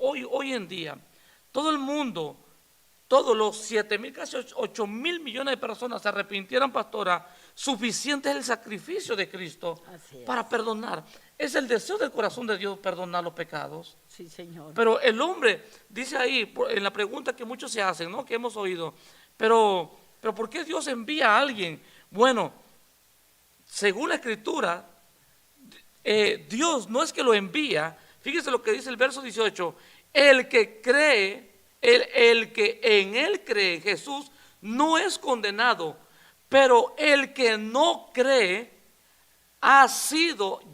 en día, todo el mundo, todos los 7,000, casi 8,000 millones de personas se arrepintieran, pastora, suficiente es el sacrificio de Cristo Así es. para perdonar. Es el deseo del corazón de Dios perdonar los pecados. Sí, Señor. Pero el hombre dice ahí, en la pregunta que muchos se hacen, ¿no? Que hemos oído, pero ¿por qué Dios envía a alguien? Bueno, según la Escritura, Dios no es que lo envía. Fíjese lo que dice el verso 18: el que cree, el que en Él cree, Jesús, no es condenado, pero el que no cree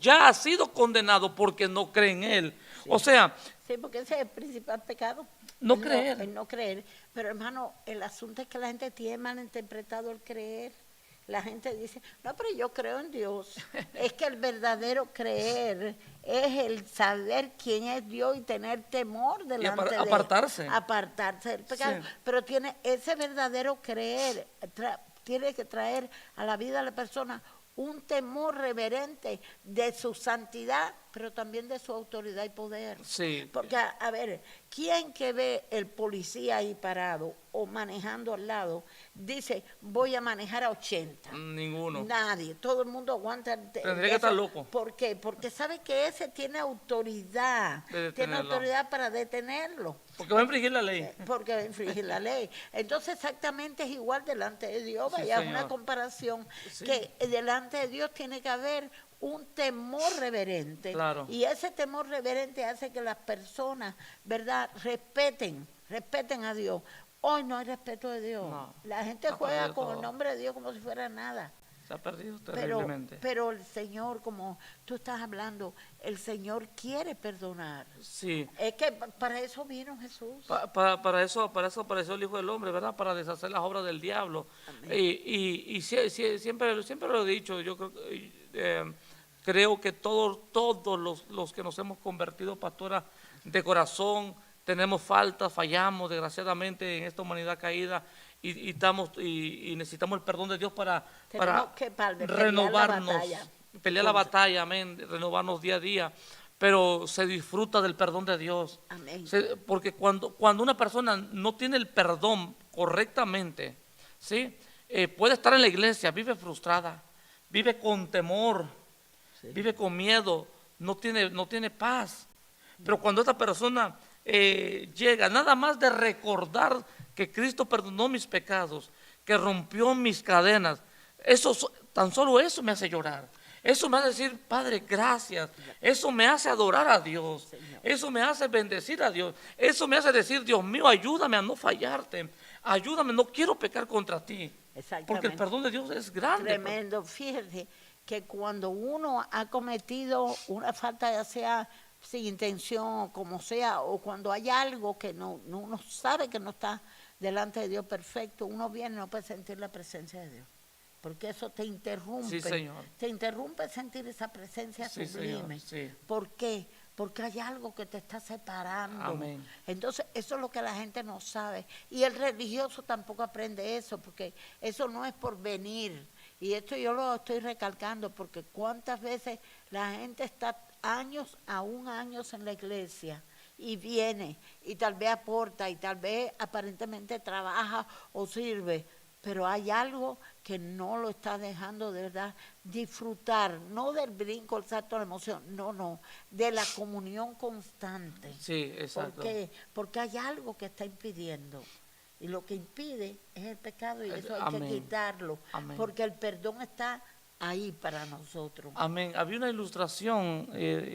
ya ha sido condenado porque no cree en Él. Sí. O sea, Sí, porque ese es el principal pecado. No El creer. el no creer. Pero hermano, el asunto es que la gente tiene malinterpretado el creer. La gente dice, no, pero yo creo en Dios. Es que el verdadero creer es el saber quién es Dios y tener temor delante de él. apartarse. Apartarse del pecado. Sí. Pero tiene ese verdadero creer, tiene que traer a la vida de la persona un temor reverente de su santidad, pero también de su autoridad y poder. sí, Porque, a ver, ¿quién que ve el policía ahí parado o manejando al lado dice, voy a manejar a 80? ninguno. Nadie, todo el mundo aguanta. Tendría que estar loco. ¿Por qué? Porque sabe que ese tiene autoridad, De tiene detenerlo. autoridad para detenerlo. Porque va a infringir la ley. Porque va a infringir la ley. Entonces exactamente es igual delante de Dios. Sí, Vaya, señor. una comparación Sí. que delante de Dios tiene que haber un temor reverente. Claro. Y ese temor reverente hace que las personas, ¿verdad?, respeten a Dios. Hoy no hay respeto de Dios. No, La gente se ha juega perdido con todo. el nombre de Dios como si fuera nada. Se ha perdido Pero, terriblemente. pero el Señor, como tú estás hablando, el Señor quiere perdonar. Sí. Es que para eso vino Jesús. Para eso apareció el Hijo del Hombre, ¿verdad? Para deshacer las obras del diablo. Amén. Y siempre lo he dicho, yo creo que todos los que nos hemos convertido, pastora, de corazón, tenemos faltas, fallamos desgraciadamente en esta humanidad caída y necesitamos el perdón de Dios para Tenemos que pelear la renovarnos, batalla. pelear la batalla, amén, renovarnos día a día, pero se disfruta del perdón de Dios. Amén. Porque cuando una persona no tiene el perdón correctamente, ¿sí? Puede estar en la iglesia, vive frustrada, vive con temor, Sí. vive con miedo, no tiene paz. Pero cuando esta persona llega, nada más de recordar que Cristo perdonó mis pecados, que rompió mis cadenas, tan solo eso me hace llorar. Eso me hace decir, Padre, gracias. Eso me hace adorar a Dios. Señor. Eso me hace bendecir a Dios. Eso me hace decir, Dios mío, ayúdame a no fallarte. Ayúdame, no quiero pecar contra ti. Exactamente. Porque el perdón de Dios es grande. Tremendo. Fíjate que cuando uno ha cometido una falta, ya sea sin intención o como sea, o cuando hay algo que uno sabe que no está delante de Dios perfecto, uno viene y no puede sentir la presencia de Dios. Porque eso te interrumpe. Sí, Señor. Te interrumpe sentir esa presencia Sí, sublime. Señor, sí. ¿Por qué? porque hay algo que te está separando. Amén. Entonces, eso es lo que la gente no sabe. Y el religioso tampoco aprende eso, porque eso no es por venir. Y esto yo lo estoy recalcando, porque cuántas veces la gente está años, aún años en la iglesia, y viene, y tal vez aporta, y tal vez aparentemente trabaja o sirve, pero hay algo que no lo está dejando de verdad disfrutar, no del brinco, el salto, la emoción, no, de la comunión constante. Sí, exacto. ¿Por qué? Porque hay algo que está impidiendo. Y lo que impide es el pecado, y eso hay Amén. que quitarlo, Amén. porque el perdón está ahí para nosotros. Amén. Había una ilustración,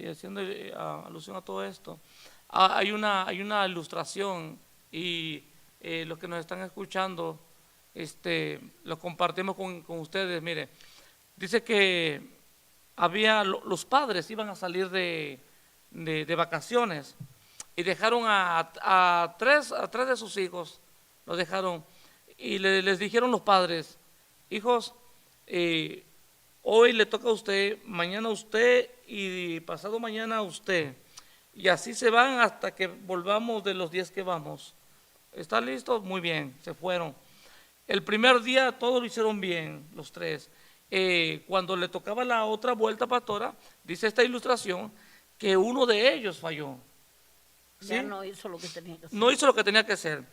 haciendo alusión a todo esto. Hay una ilustración y los que nos están escuchando, lo compartimos con ustedes. Mire, dice que los padres iban a salir de vacaciones y dejaron a tres de sus hijos, los dejaron y les dijeron los padres: hijos, hoy le toca a usted, mañana a usted y pasado mañana a usted. Y así se van hasta que volvamos de los 10 que vamos. ¿Está listo? Muy bien, se fueron. El primer día todos lo hicieron bien, los tres. Cuando le tocaba la otra vuelta, pastora, dice esta ilustración que uno de ellos falló. ¿Sí? Ya no hizo lo que tenía que hacer. No hizo lo que tenía que hacer.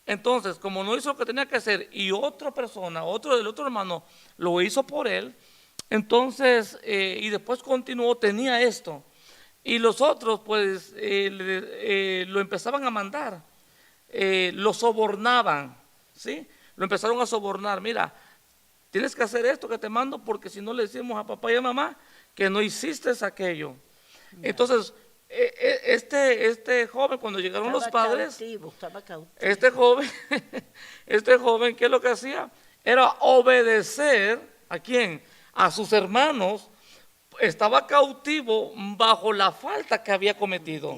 Entonces, como no hizo lo que tenía que hacer y otra persona, el otro hermano, lo hizo por él, entonces, y después continuó, tenía esto. Y los otros, pues, lo empezaban a mandar, lo sobornaban, ¿sí? Lo empezaron a sobornar. Mira, tienes que hacer esto que te mando, porque si no le decimos a papá y a mamá que no hiciste aquello. Entonces, este joven, cuando llegaron los padres, Estaba cautivo. este joven, ¿qué es lo que hacía? Era obedecer, ¿a quién? A sus hermanos. Estaba cautivo bajo la falta que había cometido.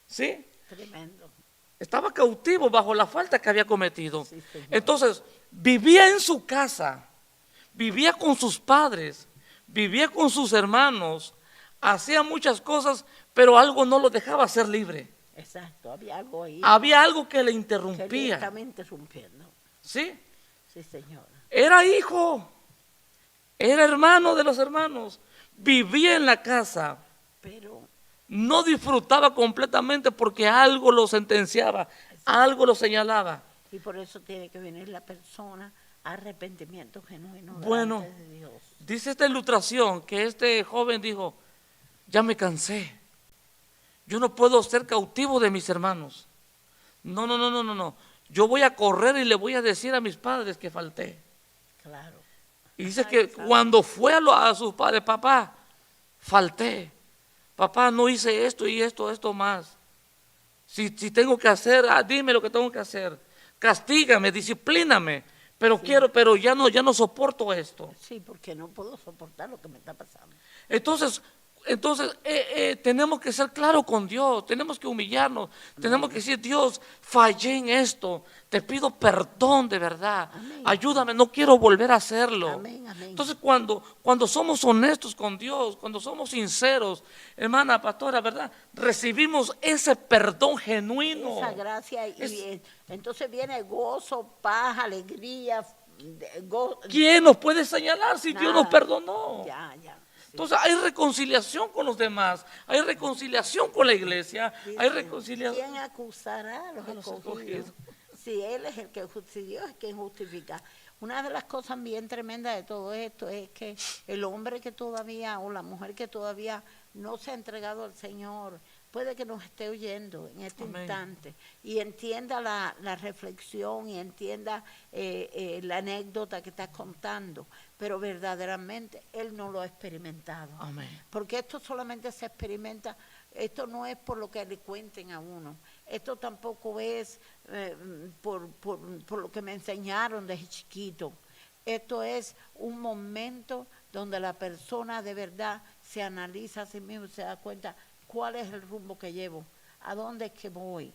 ¿Sí? Tremendo. Estaba cautivo bajo la falta que había cometido. Sí, señor. Entonces, vivía en su casa, vivía con sus padres, vivía con sus hermanos, hacía muchas cosas, pero algo no lo dejaba ser libre. Exacto, había algo ahí. Había algo que le Que le interrumpía. estaba interrumpiendo. ¿Sí? Sí, señora. Era hijo, era hermano de los hermanos, vivía en la casa, Pero no disfrutaba completamente porque algo lo sentenciaba, algo lo señalaba. y por eso tiene que venir la persona a arrepentimiento genuino Bueno, delante de Dios. dice esta ilustración que este joven dijo: ya me cansé, yo no puedo ser cautivo de mis hermanos. No. Yo voy a correr y le voy a decir a mis padres que falté. Claro. Y dice que cuando fue a sus padres: papá, falté. Papá, no hice esto y esto más. Si tengo que hacer, dime lo que tengo que hacer. Castígame, disciplíname. Pero pero ya no soporto esto. Sí, porque no puedo soportar lo que me está pasando. Entonces tenemos que ser claros con Dios, tenemos que humillarnos, tenemos que decir: Dios, fallé en esto, te pido perdón de verdad, Amén. ayúdame, no quiero volver a hacerlo. Amén, amén. Entonces cuando somos honestos con Dios, cuando somos sinceros, hermana pastora, ¿verdad? Recibimos ese perdón genuino. Esa gracia y entonces viene gozo, paz, alegría. ¿Quién nos puede señalar si Dios nos Nada. perdonó? Ya. Sí. Entonces hay reconciliación con los demás, hay reconciliación con la iglesia, hay reconciliación. ¿Quién acusará a los escogidos? Si Él es el que, si Dios es quien justifica. Una de las cosas bien tremendas de todo esto es que el hombre que todavía, o la mujer que todavía no se ha entregado al Señor, puede que nos esté oyendo en este Amén. instante y entienda la reflexión y entienda la anécdota que estás contando, pero verdaderamente él no lo ha experimentado. Amén. Porque esto solamente se experimenta, esto no es por lo que le cuenten a uno, esto tampoco es por lo que me enseñaron desde chiquito. Esto es un momento donde la persona de verdad se analiza a sí mismo y se da cuenta cuál es el rumbo que llevo, a dónde es que voy,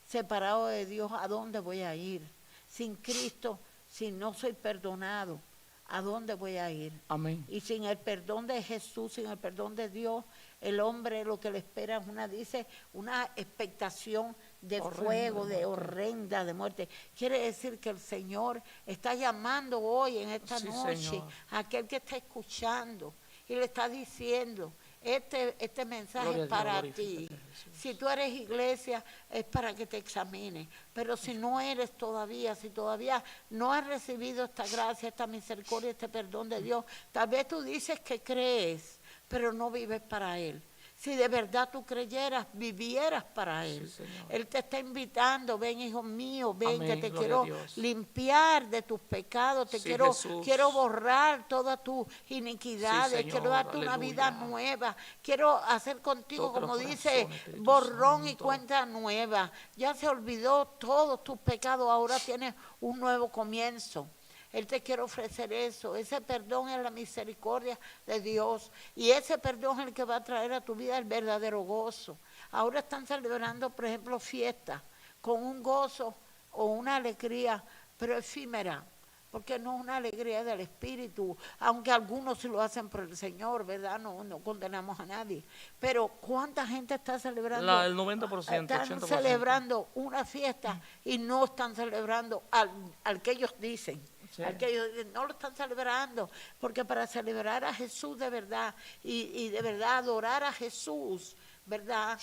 separado de Dios, a dónde voy a ir, sin Cristo, si no soy perdonado, ¿a dónde voy a ir? Amén. Y sin el perdón de Jesús, sin el perdón de Dios, el hombre lo que le espera es una expectación de Horrenda fuego, de de muerte. horrenda de muerte. Quiere decir que el Señor está llamando hoy, en esta Sí, noche, Señor. a aquel que está escuchando y le está diciendo, este mensaje Gloria a es Dios, para glorifícate, ti. Jesús. Si tú eres iglesia, es para que te examines. Pero si no eres todavía, si todavía no has recibido esta gracia, esta misericordia, este perdón de Dios, tal vez tú dices que crees, pero no vives para Él. Si de verdad tú creyeras, vivieras para Sí, Él. Señor. Él te está invitando, ven hijo mío, ven Amén, que te gloria a quiero Dios. limpiar de tus pecados, Sí, quiero Jesús. borrar todas tus iniquidades, Sí, quiero Señor, darte una vida aleluya. nueva, quiero hacer contigo, Toca el como corazón, dice, Espíritu borrón y Santo. cuenta nueva. Ya se olvidó todos tus pecados, ahora tienes un nuevo comienzo. Él te quiere ofrecer eso. Ese perdón es la misericordia de Dios. Y ese perdón es el que va a traer a tu vida el verdadero gozo. Ahora están celebrando, por ejemplo, fiestas con un gozo o una alegría, pero efímera. Porque no es una alegría del Espíritu, aunque algunos sí lo hacen por el Señor, ¿verdad? No condenamos a nadie. Pero ¿cuánta gente está celebrando? El 90%, Están 80%. celebrando una fiesta y no están celebrando al que ellos dicen. Sí. Al que ellos dicen, no lo están celebrando, porque para celebrar a Jesús de verdad y de verdad adorar a Jesús, ¿verdad?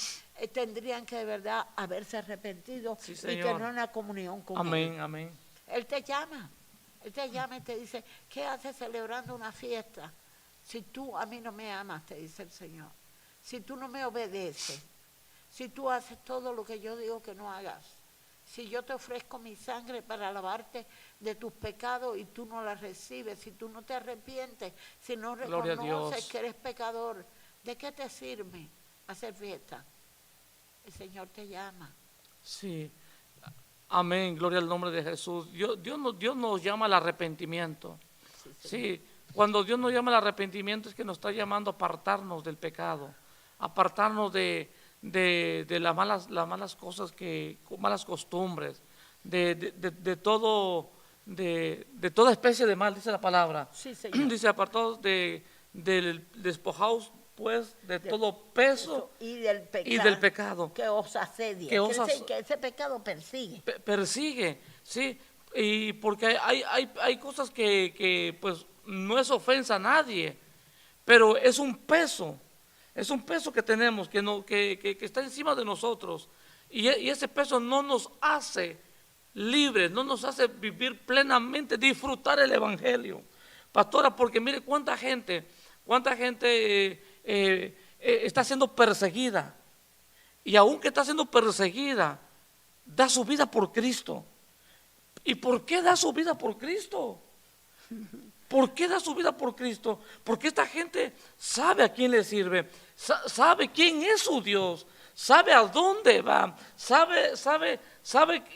Tendrían que de verdad haberse arrepentido Sí, y Señor. tener una comunión con Amén, Él. amén. Él te llama y te dice, ¿qué haces celebrando una fiesta? Si tú a mí no me amas, te dice el Señor. Si tú no me obedeces, si tú haces todo lo que yo digo que no hagas, si yo te ofrezco mi sangre para lavarte de tus pecados y tú no la recibes, si tú no te arrepientes, si no Gloria a reconoces Dios. que eres pecador, ¿de qué te sirve hacer fiesta? El Señor te llama. Sí. Amén, gloria al nombre de Jesús. Dios nos llama al arrepentimiento. Sí, Señor. Sí, cuando Dios nos llama al arrepentimiento es que nos está llamando a apartarnos del pecado, apartarnos de las malas cosas, malas costumbres, de todo, de toda especie de mal, dice la palabra. Sí, Señor. Dice apartados despojados pues de todo peso Y del y del pecado. que os asedia, Que os que ese pecado persigue. Persigue, ¿sí? Y porque hay cosas que pues no es ofensa a nadie, pero es un peso que tenemos, que está encima de nosotros, y ese peso no nos hace libres, no nos hace vivir plenamente, disfrutar el Evangelio. Pastora, porque mire cuánta gente está siendo perseguida, y aunque está siendo perseguida, da su vida por Cristo. ¿Y por qué da su vida por Cristo? ¿Por qué da su vida por Cristo? Porque esta gente sabe a quién le sirve, sabe quién es su Dios, sabe a dónde va, sabe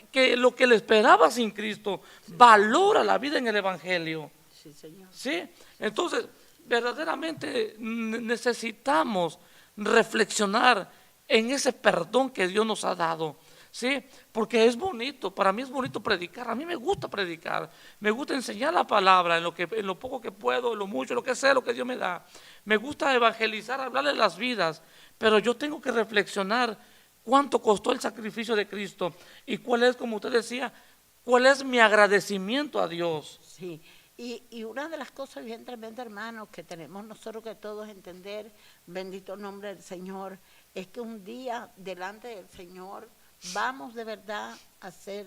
que lo que le esperaba sin Cristo, valora la vida en el Evangelio. Sí, Señor. ¿Sí? Entonces, verdaderamente necesitamos reflexionar en ese perdón que Dios nos ha dado. ¿Sí? Porque es bonito, para mí es bonito predicar, a mí me gusta predicar, me gusta enseñar la palabra en lo poco que puedo, en lo mucho, lo que sé, lo que Dios me da. Me gusta evangelizar, hablarle las vidas, pero yo tengo que reflexionar cuánto costó el sacrificio de Cristo y cuál es, como usted decía, cuál es mi agradecimiento a Dios. Sí. Y una de las cosas bien tremendas, hermanos, que tenemos nosotros que todos entender, bendito nombre del Señor, es que un día delante del Señor vamos de verdad a ser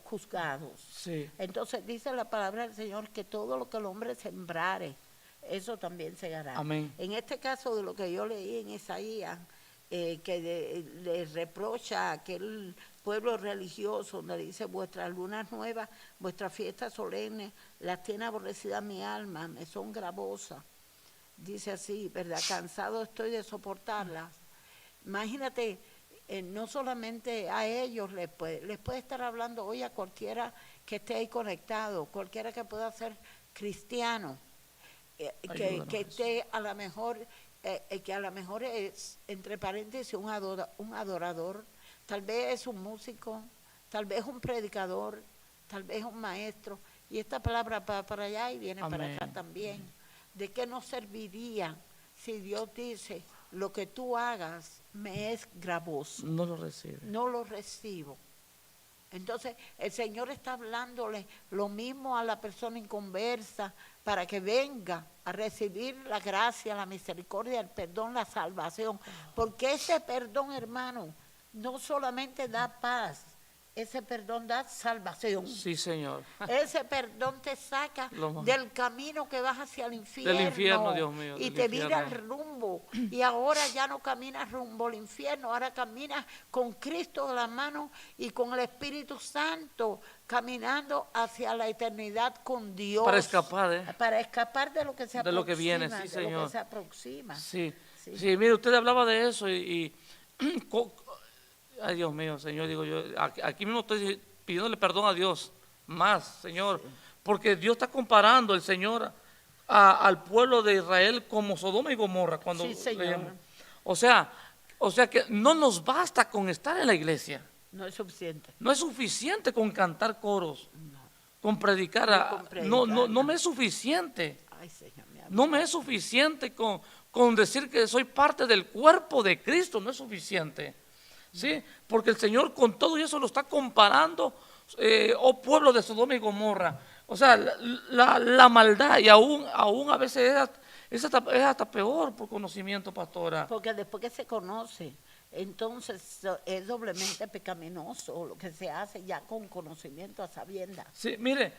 juzgados. Sí. Entonces dice la palabra del Señor que todo lo que el hombre sembrare, eso también segará. Amén. En este caso de lo que yo leí en Isaías, le reprocha a aquel pueblo religioso donde dice: vuestras lunas nuevas, vuestras fiestas solemnes, las tiene aborrecidas mi alma, me son gravosas. Dice así, ¿verdad? Cansado estoy de soportarlas. Imagínate, no solamente a ellos les puede estar hablando hoy a cualquiera que esté ahí conectado, cualquiera que pueda ser cristiano, que esté a lo mejor, que a lo mejor es, entre paréntesis, un adorador, tal vez es un músico, tal vez un predicador, tal vez un maestro, Y esta palabra va para allá y viene para Amén. acá también. ¿De qué nos serviría si Dios dice, lo que tú hagas me es gravoso? No lo recibe. No lo recibo. Entonces, el Señor está hablándole lo mismo a la persona inconversa para que venga a recibir la gracia, la misericordia, el perdón, la salvación. Porque ese perdón, hermano, no solamente da paz, ese perdón da salvación. Sí, Señor. Ese perdón te saca Lo- del camino que vas hacia el infierno. Del infierno, Dios mío, Y del te vira el infierno. rumbo. Y ahora ya no caminas rumbo al infierno, ahora caminas con Cristo de la mano y con el Espíritu Santo, caminando hacia la eternidad con Dios. Para escapar, ¿eh? Para escapar de lo que se aproxima. De lo que viene, sí, de lo Señor. que se aproxima. Sí, Sí. sí, mire, usted hablaba de eso ay, Dios mío, Señor, digo yo, aquí mismo estoy pidiéndole perdón a Dios, más, Señor, porque Dios está comparando el Señor al pueblo de Israel como Sodoma y Gomorra cuando Sí, Señor. leemos. O sea que no nos basta con estar en la iglesia, No es suficiente. no es suficiente con cantar coros, con predicar, Ni con predicar, no me es suficiente. Ay, Señor, mi amor. No me es suficiente con decir que soy parte del cuerpo de Cristo, no es suficiente. ¿Sí? Porque el Señor con todo eso lo está comparando, oh pueblo de Sodoma y Gomorra. O sea, la maldad, y aún a veces es hasta peor por conocimiento, pastora. Porque después que se conoce, entonces es doblemente pecaminoso lo que se hace ya con conocimiento a sabiendas. Sí, mire,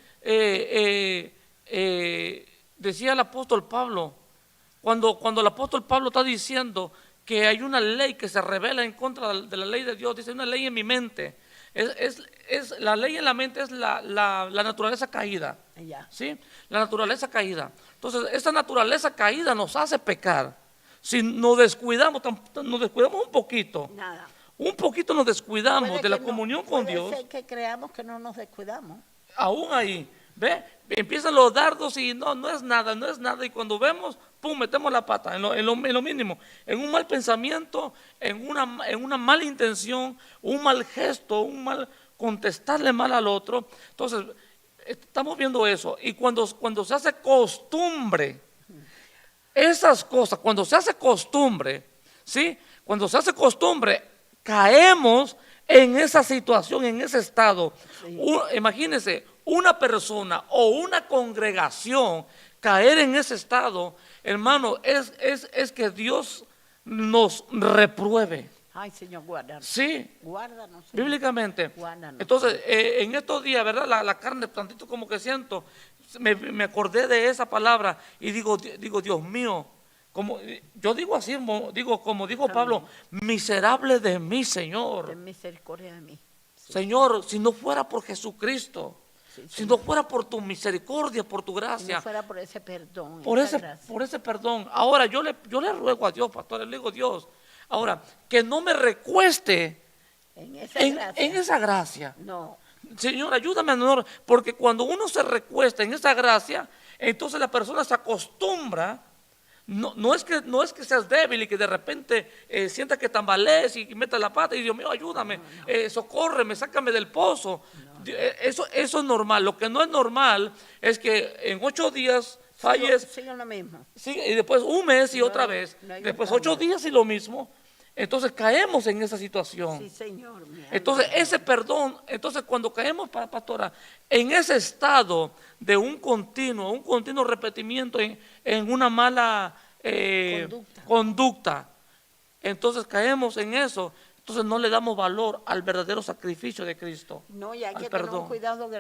decía el apóstol Pablo, cuando el apóstol Pablo está diciendo que hay una ley que se revela en contra de la ley de Dios, dice una ley en mi mente. La ley en la mente es la naturaleza caída, Ya. ¿sí? La naturaleza caída. Entonces, esa naturaleza caída nos hace pecar. Si nos descuidamos un poquito, Nada. un poquito nos descuidamos Puede de la que comunión con puede Dios, ser que creamos que no nos descuidamos. aún ahí, ¿ve? Empiezan los dardos y no es nada, no es nada. Y cuando vemos, pum, metemos la pata en lo mínimo, en un mal pensamiento, en una mala intención, un mal gesto, un mal contestarle mal al otro. Entonces, estamos viendo eso. Y cuando se hace costumbre, esas cosas, cuando se hace costumbre, ¿sí? Cuando se hace costumbre, caemos en esa situación, en ese estado. Sí. Imagínense, una persona o una congregación caer en ese estado, hermano, es que Dios nos repruebe. Ay, Señor, guárdanos. Sí, Guárdanos, Señor. bíblicamente. Guárdanos. Entonces, en estos días, ¿verdad? La carne, tantito como que siento, me acordé de esa palabra y digo, Dios mío, como yo digo así, como dijo Pablo, miserable de mí, Señor. Ten misericordia de mí. Sí. Señor, si no fuera por Jesucristo, Sí, si no fuera por tu misericordia, por tu Si gracia, no fuera por ese perdón, por esa ese, gracia. por ese perdón. Ahora yo le ruego a Dios, pastor, le digo Dios, ahora que no me recueste En esa en gracia. esa gracia. No. Señor, ayúdame, Señor, porque cuando uno se recuesta en esa gracia, entonces la persona se acostumbra. No es que seas débil y que de repente sienta que tambalees y metas la pata y Dios mío, ayúdame, socórreme, sácame del pozo. Eso es normal. Lo que no es normal es que en 8 días falles, Sigo lo mismo. y después un mes y No, otra vez, no hay después un 8 cambio. días y lo mismo. Entonces caemos en esa situación. Sí, Señor. Mi alma. Entonces ese perdón, entonces cuando caemos, pastora, en ese estado de un continuo repetimiento en una mala conducta, entonces caemos en eso, entonces no le damos valor al verdadero sacrificio de Cristo. No, y hay al que tener perdón. un cuidado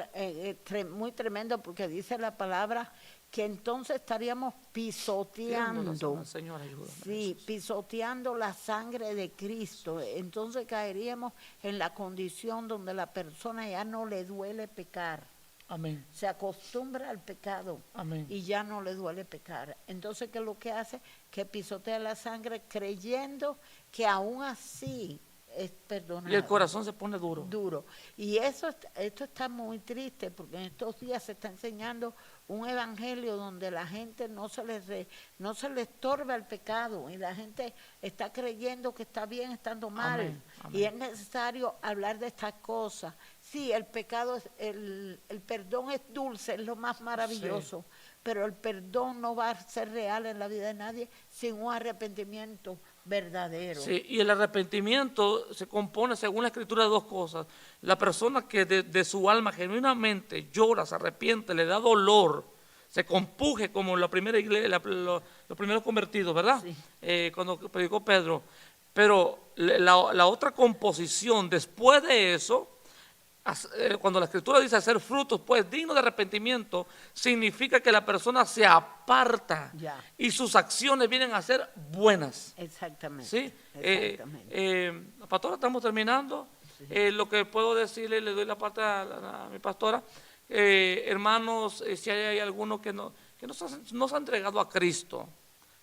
muy tremendo porque dice la palabra que entonces estaríamos pisoteando. Señor, ayúdame. Sí, pisoteando la sangre de Cristo. Entonces caeríamos en la condición donde la persona ya no le duele pecar. Amén. Se acostumbra al pecado. Amén. Y ya no le duele pecar. Entonces, ¿qué es lo que hace? Que pisotea la sangre creyendo que aún así es perdonado. Y el corazón se pone duro. Duro. Y esto está muy triste porque en estos días se está enseñando un evangelio donde la gente no se les estorba el pecado y la gente está creyendo que está bien estando mal. Amén, amén. Y es necesario hablar de estas cosas. Sí, el pecado, el perdón es dulce, es lo más maravilloso, sí, pero el perdón no va a ser real en la vida de nadie sin un arrepentimiento verdadero. Sí, y el arrepentimiento se compone, según la Escritura, de dos cosas. La persona que de su alma genuinamente llora, se arrepiente, le da dolor, se compuje como la primera iglesia, los primeros convertidos, ¿verdad? Sí. Cuando predicó Pedro. Pero la otra composición, después de eso, cuando la Escritura dice hacer frutos, pues digno de arrepentimiento, significa que la persona se aparta y sus acciones vienen a ser buenas. Exactamente. ¿Sí? Pastora, estamos terminando. Sí. Lo que puedo decirle, le doy la parte a mi pastora. Hermanos, si hay alguno que no se ha entregado a Cristo,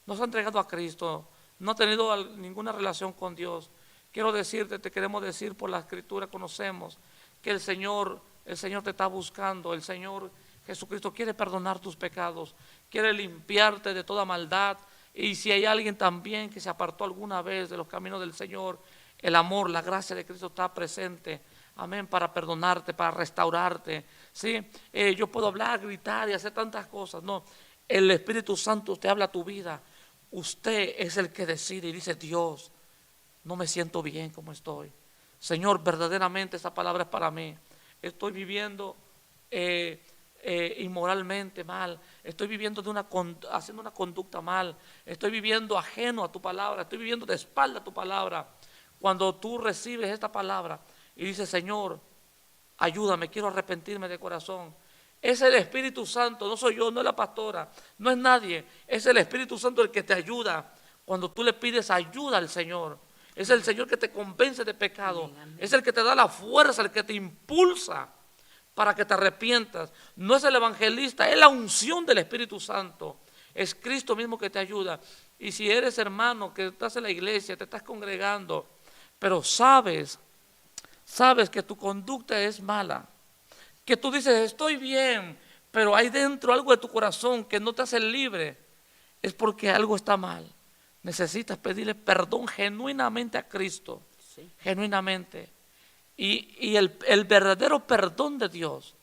no se ha entregado a Cristo, no ha tenido ninguna relación con Dios, quiero decirte, te queremos decir por la Escritura, conocemos que el Señor te está buscando. El Señor Jesucristo quiere perdonar tus pecados, quiere limpiarte de toda maldad. Y si hay alguien también que se apartó alguna vez de los caminos del Señor, el amor, la gracia de Cristo está presente, amén, para perdonarte, para restaurarte, ¿sí? Yo puedo hablar, gritar y hacer tantas cosas, no, el Espíritu Santo te habla a tu vida. Usted es el que decide y dice: Dios, no me siento bien como estoy. Señor, verdaderamente esa palabra es para mí. Estoy viviendo inmoralmente mal. Estoy viviendo haciendo una conducta mal. Estoy viviendo ajeno a tu palabra. Estoy viviendo de espalda a tu palabra. Cuando tú recibes esta palabra y dices: Señor, ayúdame, quiero arrepentirme de corazón. Es el Espíritu Santo, no soy yo, no es la pastora, no es nadie. Es el Espíritu Santo el que te ayuda cuando tú le pides ayuda al Señor. Es el Señor que te convence de pecado. Amén, amén. Es el que te da la fuerza, el que te impulsa para que te arrepientas. No es el evangelista, es la unción del Espíritu Santo. Es Cristo mismo que te ayuda. Y si eres hermano, que estás en la iglesia, te estás congregando, pero sabes que tu conducta es mala, que tú dices: estoy bien, pero hay dentro algo de tu corazón que no te hace libre, es porque algo está mal. Necesitas pedirle perdón genuinamente a Cristo, sí, genuinamente. Y el verdadero perdón de Dios,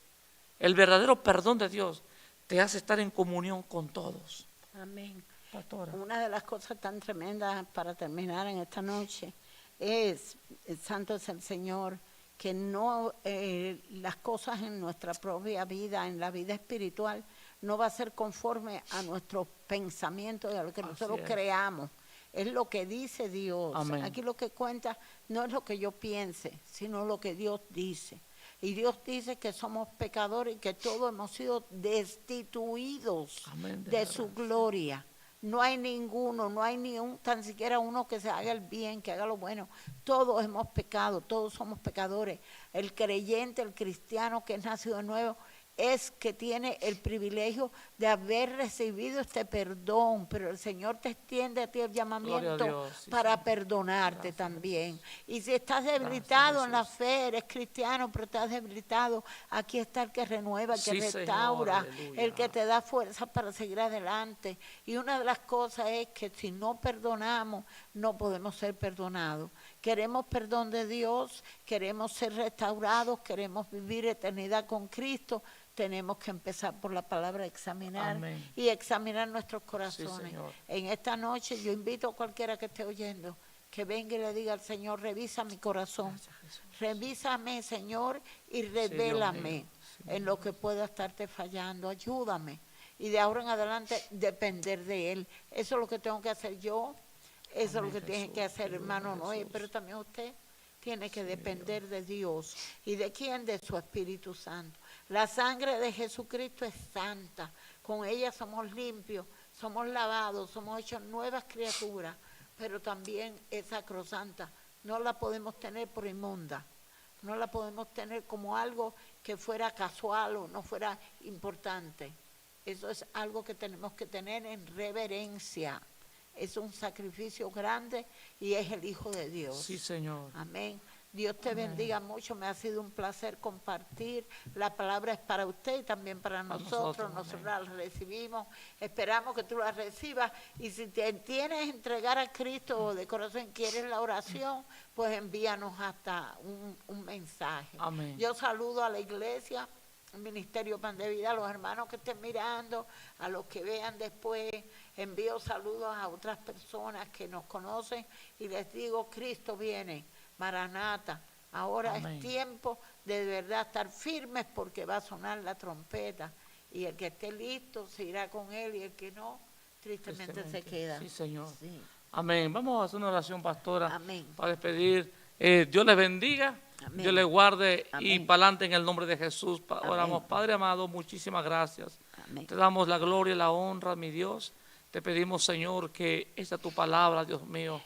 te hace estar en comunión con todos. Amén. Pastora. Una de las cosas tan tremendas para terminar en esta noche es, santo es el Señor, que no las cosas en nuestra propia vida, en la vida espiritual, no va a ser conforme a nuestros pensamientos y a lo que nosotros creamos. Es lo que dice Dios. Amén. Aquí lo que cuenta no es lo que yo piense, sino lo que Dios dice. Y Dios dice que somos pecadores y que todos hemos sido destituidos de su gloria. No hay ninguno, no hay ni tan siquiera uno que se haga el bien, que haga lo bueno. Todos hemos pecado, todos somos pecadores. El creyente, el cristiano que es nacido de nuevo, es que tiene el privilegio de haber recibido este perdón, pero el Señor te extiende a ti el llamamiento Dios, sí, para sí, perdonarte también. Y si estás debilitado en la fe, eres cristiano, pero estás debilitado, aquí está el que renueva, el que restaura, Señor, el que te da fuerza para seguir adelante. Y una de las cosas es que si no perdonamos, no podemos ser perdonados. Queremos perdón de Dios, queremos ser restaurados, queremos vivir eternidad con Cristo. Tenemos que empezar por la palabra, examinar. Amén. Y examinar nuestros corazones. Sí, en esta noche yo invito a cualquiera que esté oyendo que venga y le diga al Señor: revisa mi corazón, revísame, Señor, y revélame en lo que pueda estarte fallando, ayúdame. Y de ahora en adelante depender de Él. Eso es lo que tengo que hacer yo, eso Amén, es lo que Jesús, tiene que hacer hermano Noé, pero también usted tiene que depender de Dios. ¿Y de quién? De su Espíritu Santo. La sangre de Jesucristo es santa, con ella somos limpios, somos lavados, somos hechos nuevas criaturas, pero también es sacrosanta. No la podemos tener por inmunda, no la podemos tener como algo que fuera casual o no fuera importante. Eso es algo que tenemos que tener en reverencia, es un sacrificio grande y es el Hijo de Dios. Sí, Señor. Amén. Dios te bendiga mucho, me ha sido un placer compartir. La palabra es para usted y también para nosotros. Nosotros la recibimos, esperamos que tú la recibas. Y si te tienes entregar a Cristo o de corazón quieres la oración, pues envíanos hasta un mensaje. Amén. Yo saludo a la iglesia, el Ministerio Pan de Vida, a los hermanos que estén mirando, a los que vean después. Envío saludos a otras personas que nos conocen y les digo, Cristo viene. Maranata, ahora Amén. Es tiempo de verdad estar firmes porque va a sonar la trompeta y el que esté listo se irá con él y el que no, tristemente se queda. Sí, Señor. Sí. Amén. Vamos a hacer una oración, pastora, Amén. para despedir. Dios les bendiga, Amén. Dios les guarde Amén. y para adelante en el nombre de Jesús. Oramos, Amén. Padre amado, muchísimas gracias. Amén. Te damos la gloria y la honra, mi Dios. Te pedimos, Señor, que esta tu palabra, Dios mío,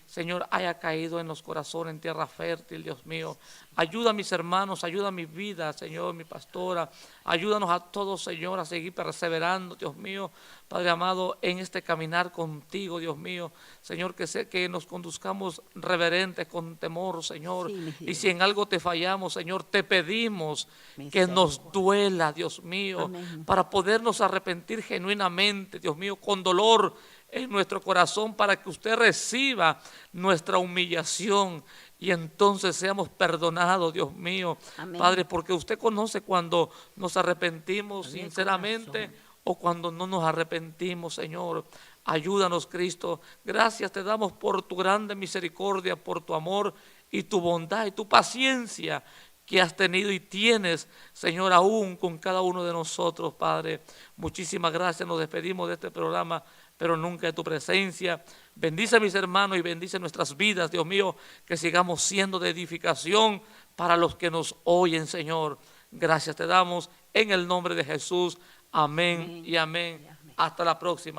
Señor, haya caído en los corazones, en tierra fértil, Dios mío. Ayuda a mis hermanos, ayuda a mi vida, Señor, mi pastora. Ayúdanos a todos, Señor, a seguir perseverando, Dios mío, Padre amado, en este caminar contigo, Dios mío. Señor, que nos conduzcamos reverentes, con temor, Señor. Sí, y si en algo te fallamos, Señor, te pedimos Mi que Señor. nos duela, Dios mío, Amén. para podernos arrepentir genuinamente, Dios mío, con dolor en nuestro corazón, para que usted reciba nuestra humillación y entonces seamos perdonados, Dios mío. Amén. Padre, porque usted conoce cuando nos arrepentimos De sinceramente corazón. o cuando no nos arrepentimos, Señor. Ayúdanos, Cristo. Gracias te damos por tu grande misericordia, por tu amor y tu bondad y tu paciencia que has tenido y tienes, Señor, aún con cada uno de nosotros, Padre. Muchísimas gracias, nos despedimos de este programa, pero nunca de tu presencia. Bendice a mis hermanos y bendice nuestras vidas, Dios mío, que sigamos siendo de edificación para los que nos oyen, Señor. Gracias te damos en el nombre de Jesús. Amén, Amén. y amén. Y amén. Hasta la próxima.